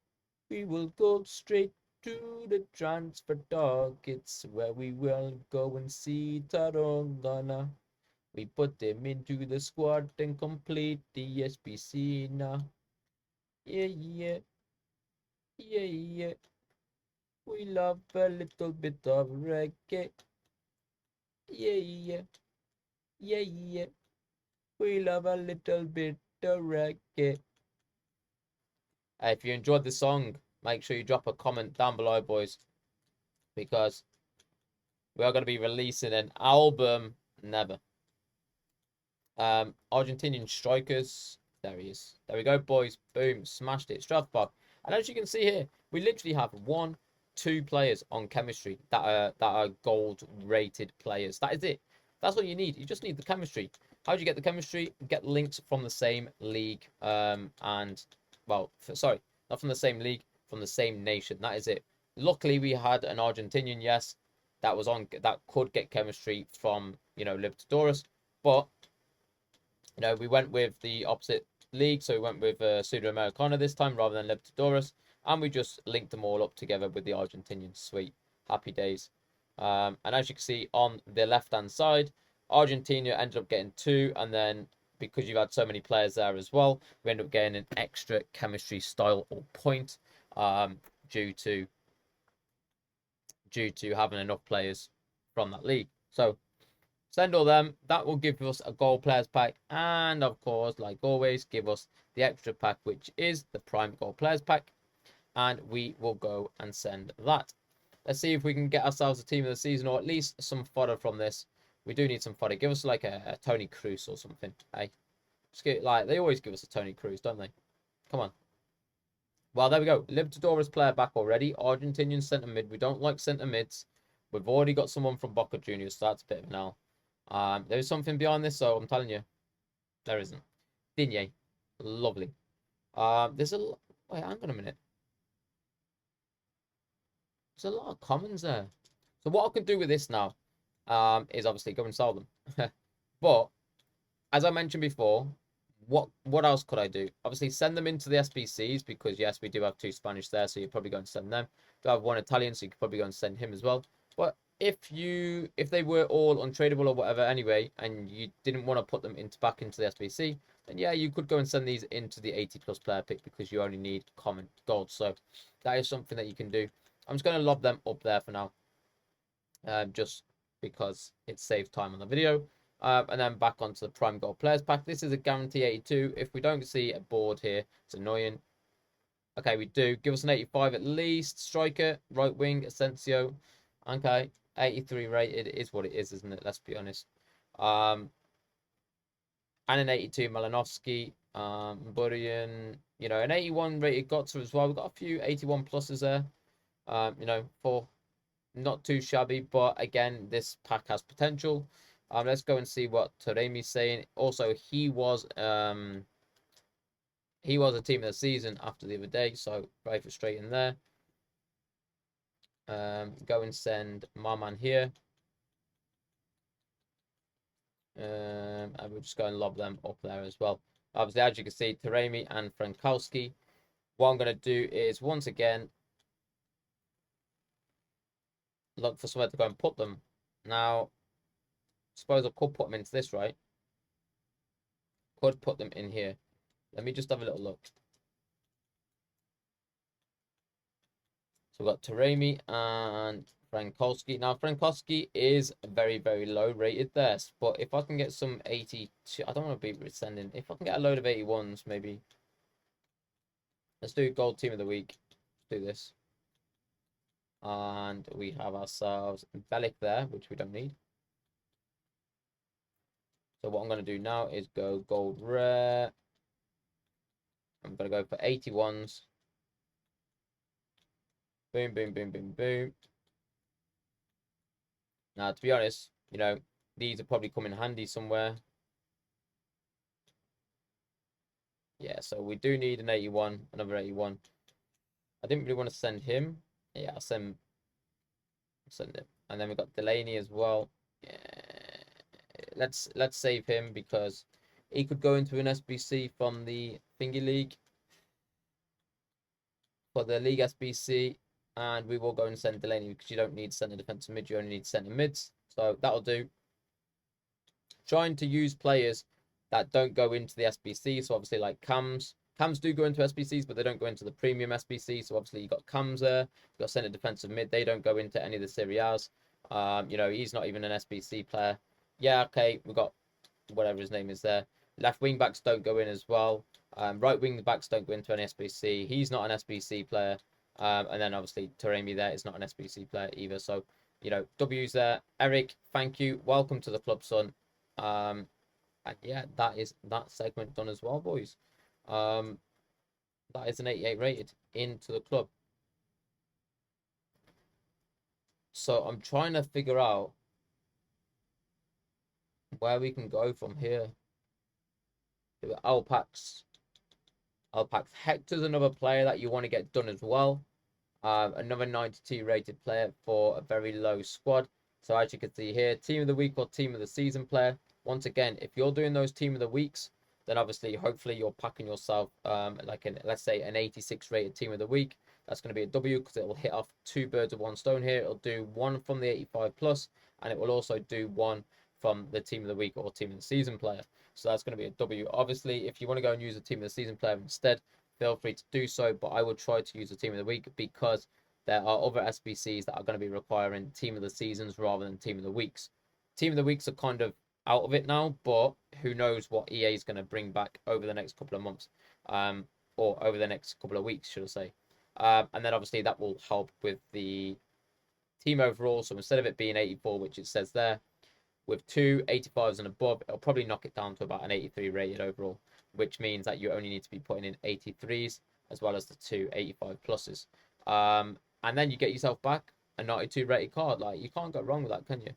We will go straight to the transfer targets where we will go and see Tarongana. We put them into the squad and complete the SBC now. Yeah, yeah, yeah, yeah. We love a little bit of reggae. Yeah, yeah, yeah, yeah. We love a little bit of reggae. If you enjoyed the song, make sure you drop a comment down below, boys, because we are going to be releasing an album. Never. Argentinian strikers. There he is. There we go, boys. Boom. Smashed it. Strafbar. And as you can see here, we literally have 2 players on chemistry that are gold rated players. That is it. That's what you need. You just need the chemistry. How do you get the chemistry? Get links from the same league. Sorry, not from the same league, from the same nation. That is it. Luckily, we had an Argentinian, yes, that could get chemistry from Libertadores, but we went with the opposite league, so we went with Sudamericana this time rather than Libertadores, and we just linked them all up together with the Argentinian. Sweet, happy days. And as you can see on the left-hand side, Argentina ended up getting 2, and then because you've had so many players there as well, we end up getting an extra chemistry style or point due to having enough players from that league. So send all them. That will give us a gold players pack, and of course, like always, give us the extra pack, which is the prime gold players pack, and we will go and send that. Let's see if we can get ourselves a team of the season, or at least some fodder from this. We do need some fodder. Give us like a Tony Cruz or something. Hey, like they always give us a Tony Cruz, don't they? Come on. Well, there we go. Libertadores player back already. Argentinian centre mid. We don't like centre mids. We've already got someone from Boca Juniors, so that's a bit of an L. There's something behind this, so I'm telling you, there isn't. Digne, lovely. There's a wait. Hang on a minute. There's a lot of commons there. So what I can do with this now, is obviously go and sell them. But as I mentioned before, what else could I do? Obviously, send them into the SBCs because yes, we do have 2 Spanish there, so you're probably going to send them. We have 1 Italian, so you could probably go and send him as well. But if they were all untradeable or whatever anyway, and you didn't want to put them back into the SBC, then yeah, you could go and send these into the 80+ player pick because you only need common gold. So that is something that you can do. I'm just going to lob them up there for now, just because it saves time on the video. And then back onto the prime gold players pack. This is a guarantee 82. If we don't see a board here, it's annoying. Okay, we do. Give us an 85 at least. Striker, right wing, Asensio. Okay, 83 rated is what it is, isn't it? Let's be honest. And an 82 Malinovsky. Burian, an 81 rated Gotza as well. We've got a few 81 pluses there. For not too shabby, but again, this pack has potential. Let's go and see what Taremi's saying. Also, he was a team of the season after the other day, so very frustrating there. Go and send my man here. And we'll just go and lob them up there as well. Obviously, as you can see, Taremi and Frankowski. What I'm going to do is, once again, look for somewhere to go and put them. Now, suppose I could put them into this, right? Could put them in here. Let me just have a little look. So we've got Taremi and Frankowski. Now, Frankowski is very, very low rated there. But if I can get some 82, I don't want to be sending. If I can get a load of 81s, maybe. Let's do gold team of the week. Let's do this. And we have ourselves Bellic there, which we don't need. So what I'm going to do now is go gold rare. I'm going to go for 81s. Boom, boom, boom, boom, boom. Now, to be honest, you know, these will probably come in handy somewhere. Yeah, so we do need an 81, another 81. I didn't really want to send him. Yeah, I'll send him. And then we've got Delaney as well. Yeah. Let's save him because he could go into an SBC from the Thingy League. For the League SBC. And we will go and send Delaney because you don't need center defensive mid, you only need center mids. So that'll do. Trying to use players that don't go into the SBC. So obviously like Cams. Cams do go into SBCs, but they don't go into the premium SBC. So obviously you got Cams there. You got center defensive mid. They don't go into any of the Serie A's. You know, he's not even an SBC player. Yeah, okay, we've got whatever his name is there. Left wing backs don't go in as well. Right wing backs don't go into an SBC. He's not an SBC player. And then obviously Taremi there is not an SBC player either. So, you know, W's there. Eric, thank you. Welcome to the club, son. And yeah, that is that segment done as well, boys. That is an 88 rated into the club. So I'm trying to figure out where we can go from here. Alpax. Hector's another player that you want to get done as well. Another 92 rated player for a very low squad. So as you can see here, team of the week or team of the season player. Once again, if you're doing those team of the weeks, then obviously, hopefully you're packing yourself like let's say an 86 rated team of the week. That's going to be a W because it will hit off two birds with one stone here. It'll do one from the 85 plus, and it will also do one from the team of the week or team of the season player. So that's going to be a W. Obviously, if you want to go and use a team of the season player instead, feel free to do so. But I will try to use the team of the week because there are other SBCs that are going to be requiring team of the seasons rather than team of the weeks. Team of the weeks are kind of out of it now, but who knows what EA is going to bring back over the next couple of months, or over the next couple of weeks, should I say. And then obviously that will help with the team overall. So instead of it being 84, which it says there, with two 85s and above, it'll probably knock it down to about an 83 rated overall, which means that you only need to be putting in 83s as well as the two 85 pluses. And then you get yourself back a 92 rated card. Like, you can't go wrong with that, can you?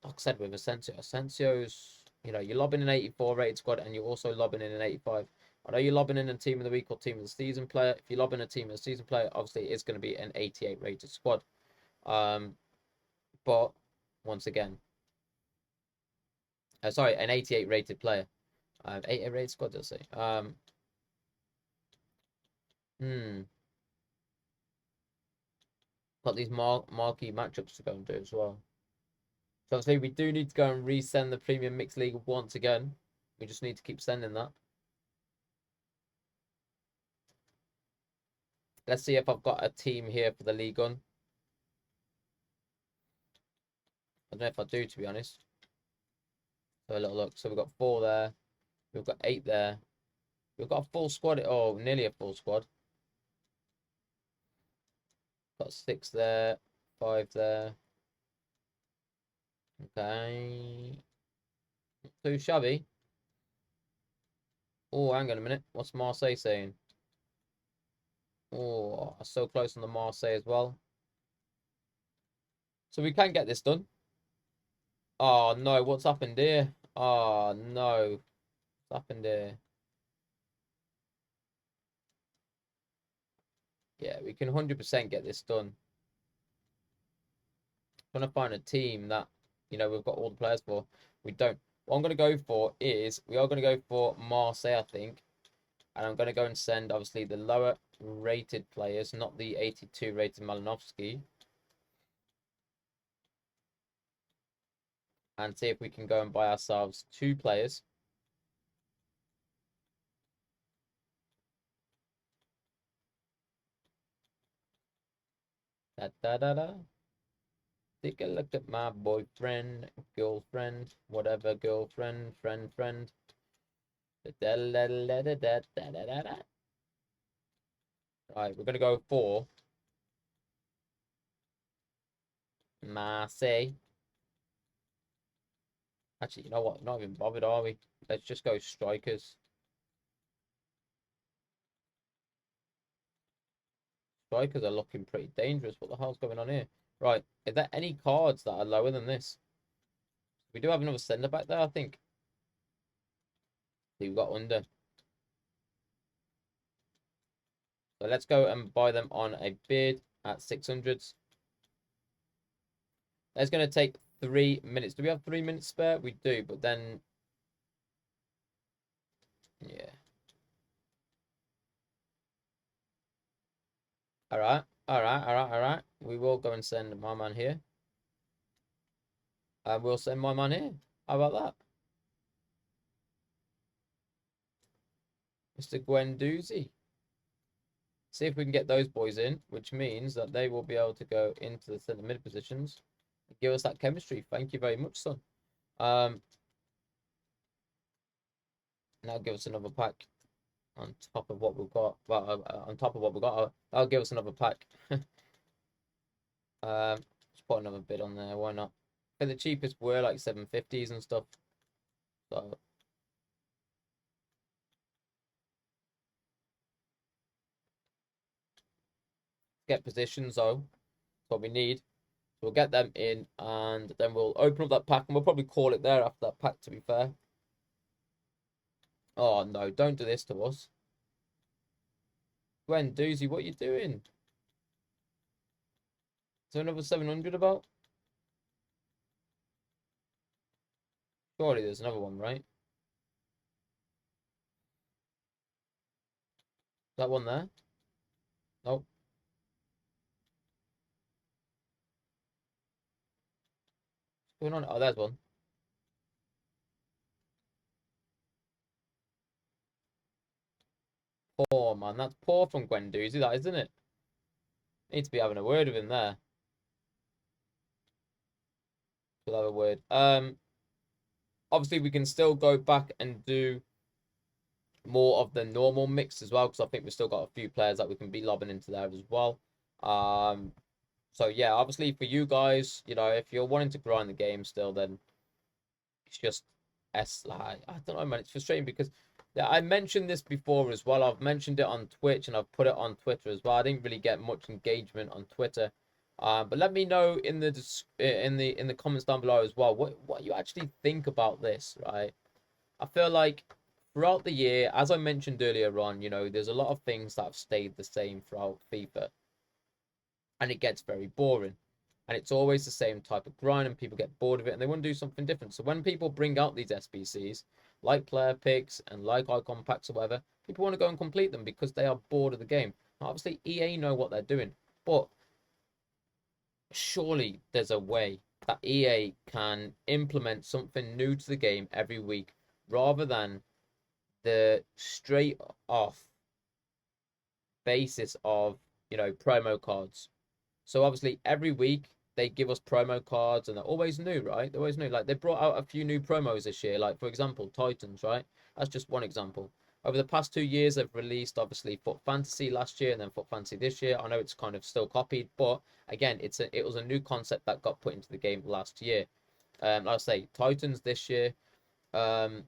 Like I said, with Asensio's, you know, you're lobbing an 84 rated squad and you're also lobbing in an 85. I know you're lobbing in a team of the week or team of the season player. If you're lobbing a team of the season player, obviously it's going to be an 88 rated squad. But once again, sorry, an 88 rated player. 88 rated squad, I'll say. Got these marquee matchups to go and do as well. So obviously we do need to go and resend the Premium Mixed League once again. We just need to keep sending that. Let's see if I've got a team here for the League On. I don't know if I do, to be honest. So a little look. So we've got 4 there. We've got 8 there. We've got a full squad. Oh, nearly a full squad. Got 6 there. 5 there. Okay. Too shabby. Oh, hang on a minute. What's Marseille saying? Oh, so close on the Marseille as well. So we can get this done. Oh, no. What's happened here? Oh, no. What's happened here? Yeah, we can 100% get this done. Trying to find a team that, you know, we've got all the players for. We don't. What I'm going to go for is, we are going to go for Marseille, I think. And I'm going to go and send, obviously, the lower rated players, not the 82 rated Malinovsky. And see if we can go and buy ourselves 2 players. Da da da da. Take a look at my boyfriend, girlfriend, whatever, girlfriend, friend. Da da da da da da da da da. Right, we're gonna go for Marseille. Actually, you know what? Not even bothered, are we? Let's just go strikers. Strikers are looking pretty dangerous. What the hell's going on here? Right, is there any cards that are lower than this? We do have another centre back there, I think. We've got under. So let's go and buy them on a bid at 600s. That's going to take 3 minutes. Do we have 3 minutes spare? We do, but then... Yeah. Alright, alright. We will go and send my man here. We'll send my man here. How about that? Mr. Guendouzi. See if we can get those boys in, which means that they will be able to go into the centre mid positions and give us that chemistry. Thank you very much, son. Now give us another pack on top of what we've got. Well, on top of what we've got, that'll give us another pack. Let's put another bid on there. Why not? I think the cheapest were like 750s and stuff. So get positions though. That's what we need. So we'll get them in and then we'll open up that pack and we'll probably call it there after that pack, to be fair. Oh no, don't do this to us. Gwen Doozy, what are you doing? Is there another 700 about? Surely there's another one, right? That one there? Nope. What's going on? Oh, there's one. Poor man, that's poor from Gwen Doozy, that isn't it? Need to be having a word with him there. We'll have a word. Obviously we can still go back and do more of the normal mix as well, because I think we've still got a few players that we can be lobbing into there as well. So yeah, obviously for you guys, you know, if you're wanting to grind the game still, then it's just like I don't know, man. It's frustrating because yeah, I mentioned this before as well. I've mentioned it on Twitch and I've put it on Twitter as well. I didn't really get much engagement on Twitter, but let me know in the comments down below as well what you actually think about this, right? I feel like throughout the year, as I mentioned earlier on, you know, there's a lot of things that have stayed the same throughout FIFA, and it gets very boring. And it's always the same type of grind, and people get bored of it, and they want to do something different. So when people bring out these SBCs, like player picks and like icon packs or whatever, people want to go and complete them because they are bored of the game. Now, obviously, EA know what they're doing, but surely there's a way that EA can implement something new to the game every week rather than the straight off basis of, you know, promo cards. So obviously every week they give us promo cards and they're always new, right? They're always new. Like they brought out a few new promos this year, like for example, Titans, right? That's just one example. Over the past 2 years, they've released obviously Foot Fantasy last year and then Foot Fantasy this year. I know it's kind of still copied, but again, it was a new concept that got put into the game last year. Like I say, Titans this year. Um,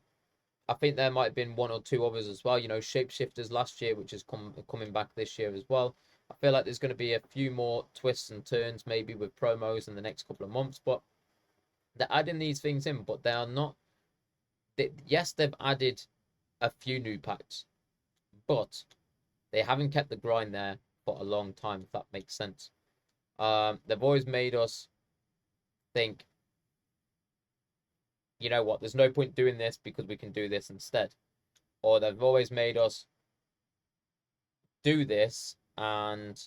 I think there might have been one or two others as well. You know, Shapeshifters last year, which is coming back this year as well. I feel like there's going to be a few more twists and turns, maybe with promos in the next couple of months. But they're adding these things in, but they are not. Yes, they've added a few new packs, but they haven't kept the grind there for a long time. If that makes sense. They've always made us think, you know what? There's no point doing this because we can do this instead. Or they've always made us do this and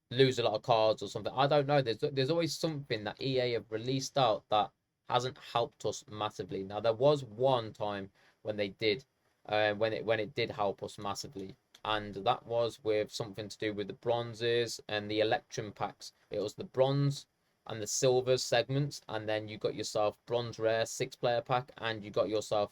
lose a lot of cards or something. I don't know. There's always something that EA have released out that hasn't helped us massively. Now there was one time when they did, when it did help us massively, and that was with something to do with the bronzes and the election packs. It was the bronze and the silver segments, and then you got yourself bronze rare 6-player pack, and you got yourself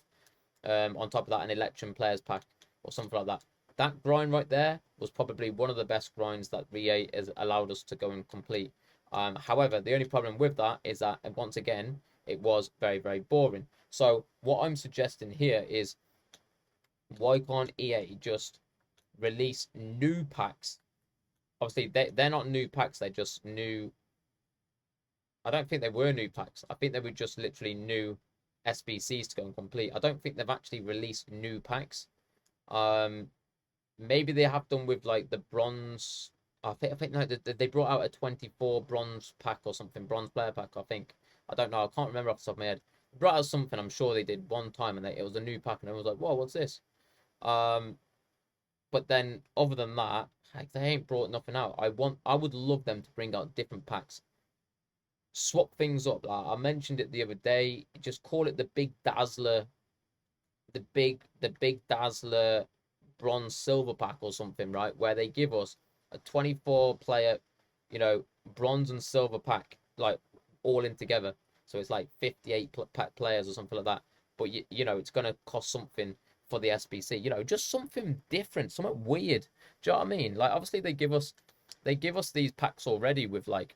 on top of that an election players pack or something like that. That grind right there was probably one of the best grinds that VA has allowed us to go and complete. However, the only problem with that is that once again it was very, very boring. So what I'm suggesting here is, why can't EA just release new packs? Obviously they're not new packs, they're just new. I don't think they were new packs. I think they were just literally new SBCs to go and complete. I don't think they've actually released new packs. Maybe they have done with like the bronze. I think no, they brought out a 24 bronze pack or something, bronze player pack. I think, I don't know. I can't remember off the top of my head. They brought out something. I'm sure they did one time, and it was a new pack, and I was like, whoa, what's this? But then other than that, heck, they ain't brought nothing out. I would love them to bring out different packs, swap things up. Like I mentioned it the other day. Just call it the Big Dazzler, the big Dazzler bronze silver pack or something, right? Where they give us a 24 player, bronze and silver pack, like all in together. So it's like 58 players or something like that. But it's gonna cost something for the SBC. Just something different, something weird. Do you know what I mean? Like obviously they give us these packs already with like,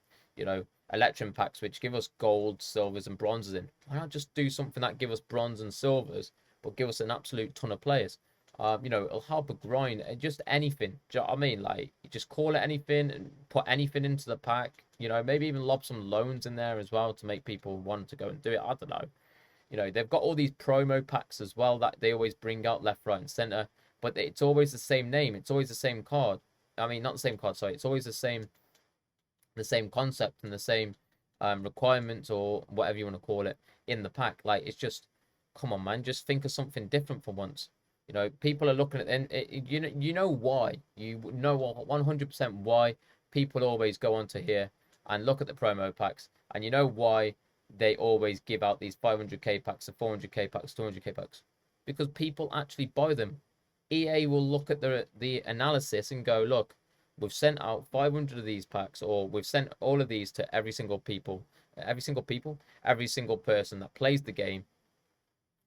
election packs which give us gold, silvers, and bronzes in. Why not just do something that give us bronze and silvers, but give us an absolute ton of players? It'll help a grind and just anything. Do you know what I mean? Like, you just call it anything and put anything into the pack. Maybe even lob some loans in there as well to make people want to go and do it. I don't know. They've got all these promo packs as well that they always bring out left, right, and center. But it's always the same name. It's always the same card. I mean, not the same card. Sorry, it's always the same concept and the same requirements or whatever you want to call it in the pack. Like, it's just, come on, man, just think of something different for once. People are looking at, and you know why, 100% why people always go onto here and look at the promo packs, and you know why they always give out these 500k packs, the 400k packs, 200k packs, because people actually buy them. EA will look at the analysis and go, look, we've sent out 500 of these packs, or we've sent all of these to every single person that plays the game,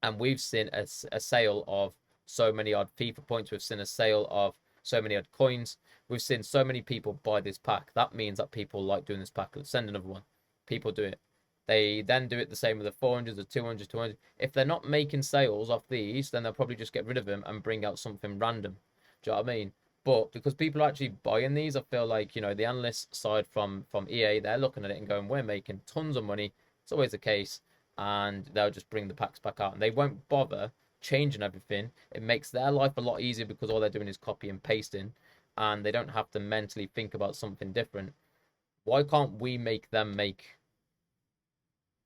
and we've seen a sale of so many odd FIFA points. We've seen a sale of so many odd coins. We've seen so many people buy this pack. That means that people like doing this pack. Let's send another one. People do it. They then do it the same with the 400s, the 200s, 200. If they're not making sales off these, then they'll probably just get rid of them and bring out something random. Do you know what I mean? But because people are actually buying these, I feel like, the analyst side from EA, they're looking at it and going, we're making tons of money. It's always the case. And they'll just bring the packs back out. And they won't bother changing everything. It makes their life a lot easier because all they're doing is copy and pasting. And they don't have to mentally think about something different. Why can't we make them make...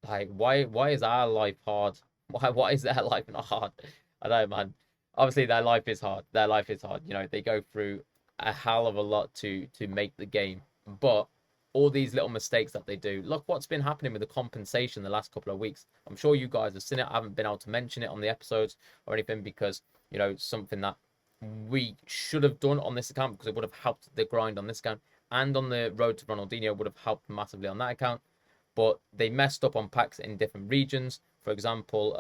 Like, why is our life hard? Why is their life not hard? I don't know, man. Obviously, their life is hard. Their life is hard. They go through a hell of a lot to make the game. But all these little mistakes that they do. Look what's been happening with the compensation the last couple of weeks. I'm sure you guys have seen it. I haven't been able to mention it on the episodes or anything because, something that we should have done on this account because it would have helped the grind on this account, and on the road to Ronaldinho would have helped massively on that account. But they messed up on packs in different regions. For example,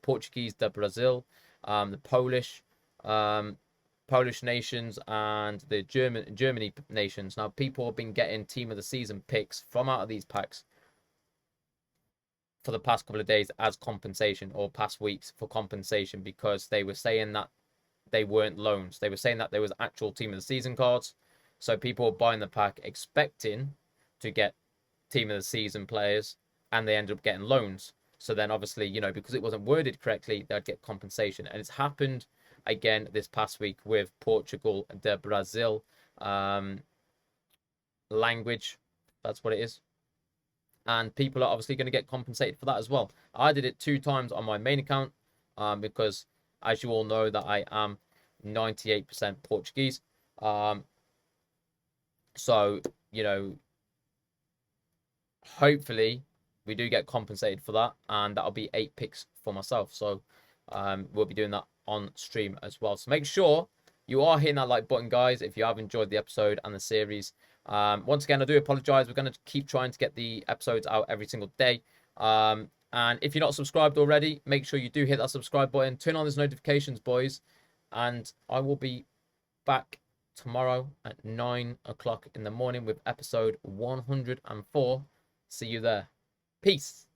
Portuguese de Brazil, the Polish nations, and the Germany nations. Now, people have been getting team of the season picks from out of these packs for the past couple of days as compensation, or past weeks for compensation, because they were saying that they weren't loans. They were saying that there was actual team of the season cards. So people were buying the pack expecting to get team of the season players, and they ended up getting loans. So then obviously, because it wasn't worded correctly, they'd get compensation. And it's happened again this past week with Portugal de Brazil language. That's what it is. And people are obviously going to get compensated for that as well. I did it 2 times on my main account because, as you all know, that I am 98% Portuguese. So, hopefully we do get compensated for that, and that'll be 8 picks for myself. So we'll be doing that on stream as well. So make sure you are hitting that like button, guys, if you have enjoyed the episode and the series. Once again, I do apologize. We're going to keep trying to get the episodes out every single day. And if you're not subscribed already, make sure you do hit that subscribe button. Turn on those notifications, boys. And I will be back tomorrow at 9 o'clock in the morning with episode 104. See you there. Peace.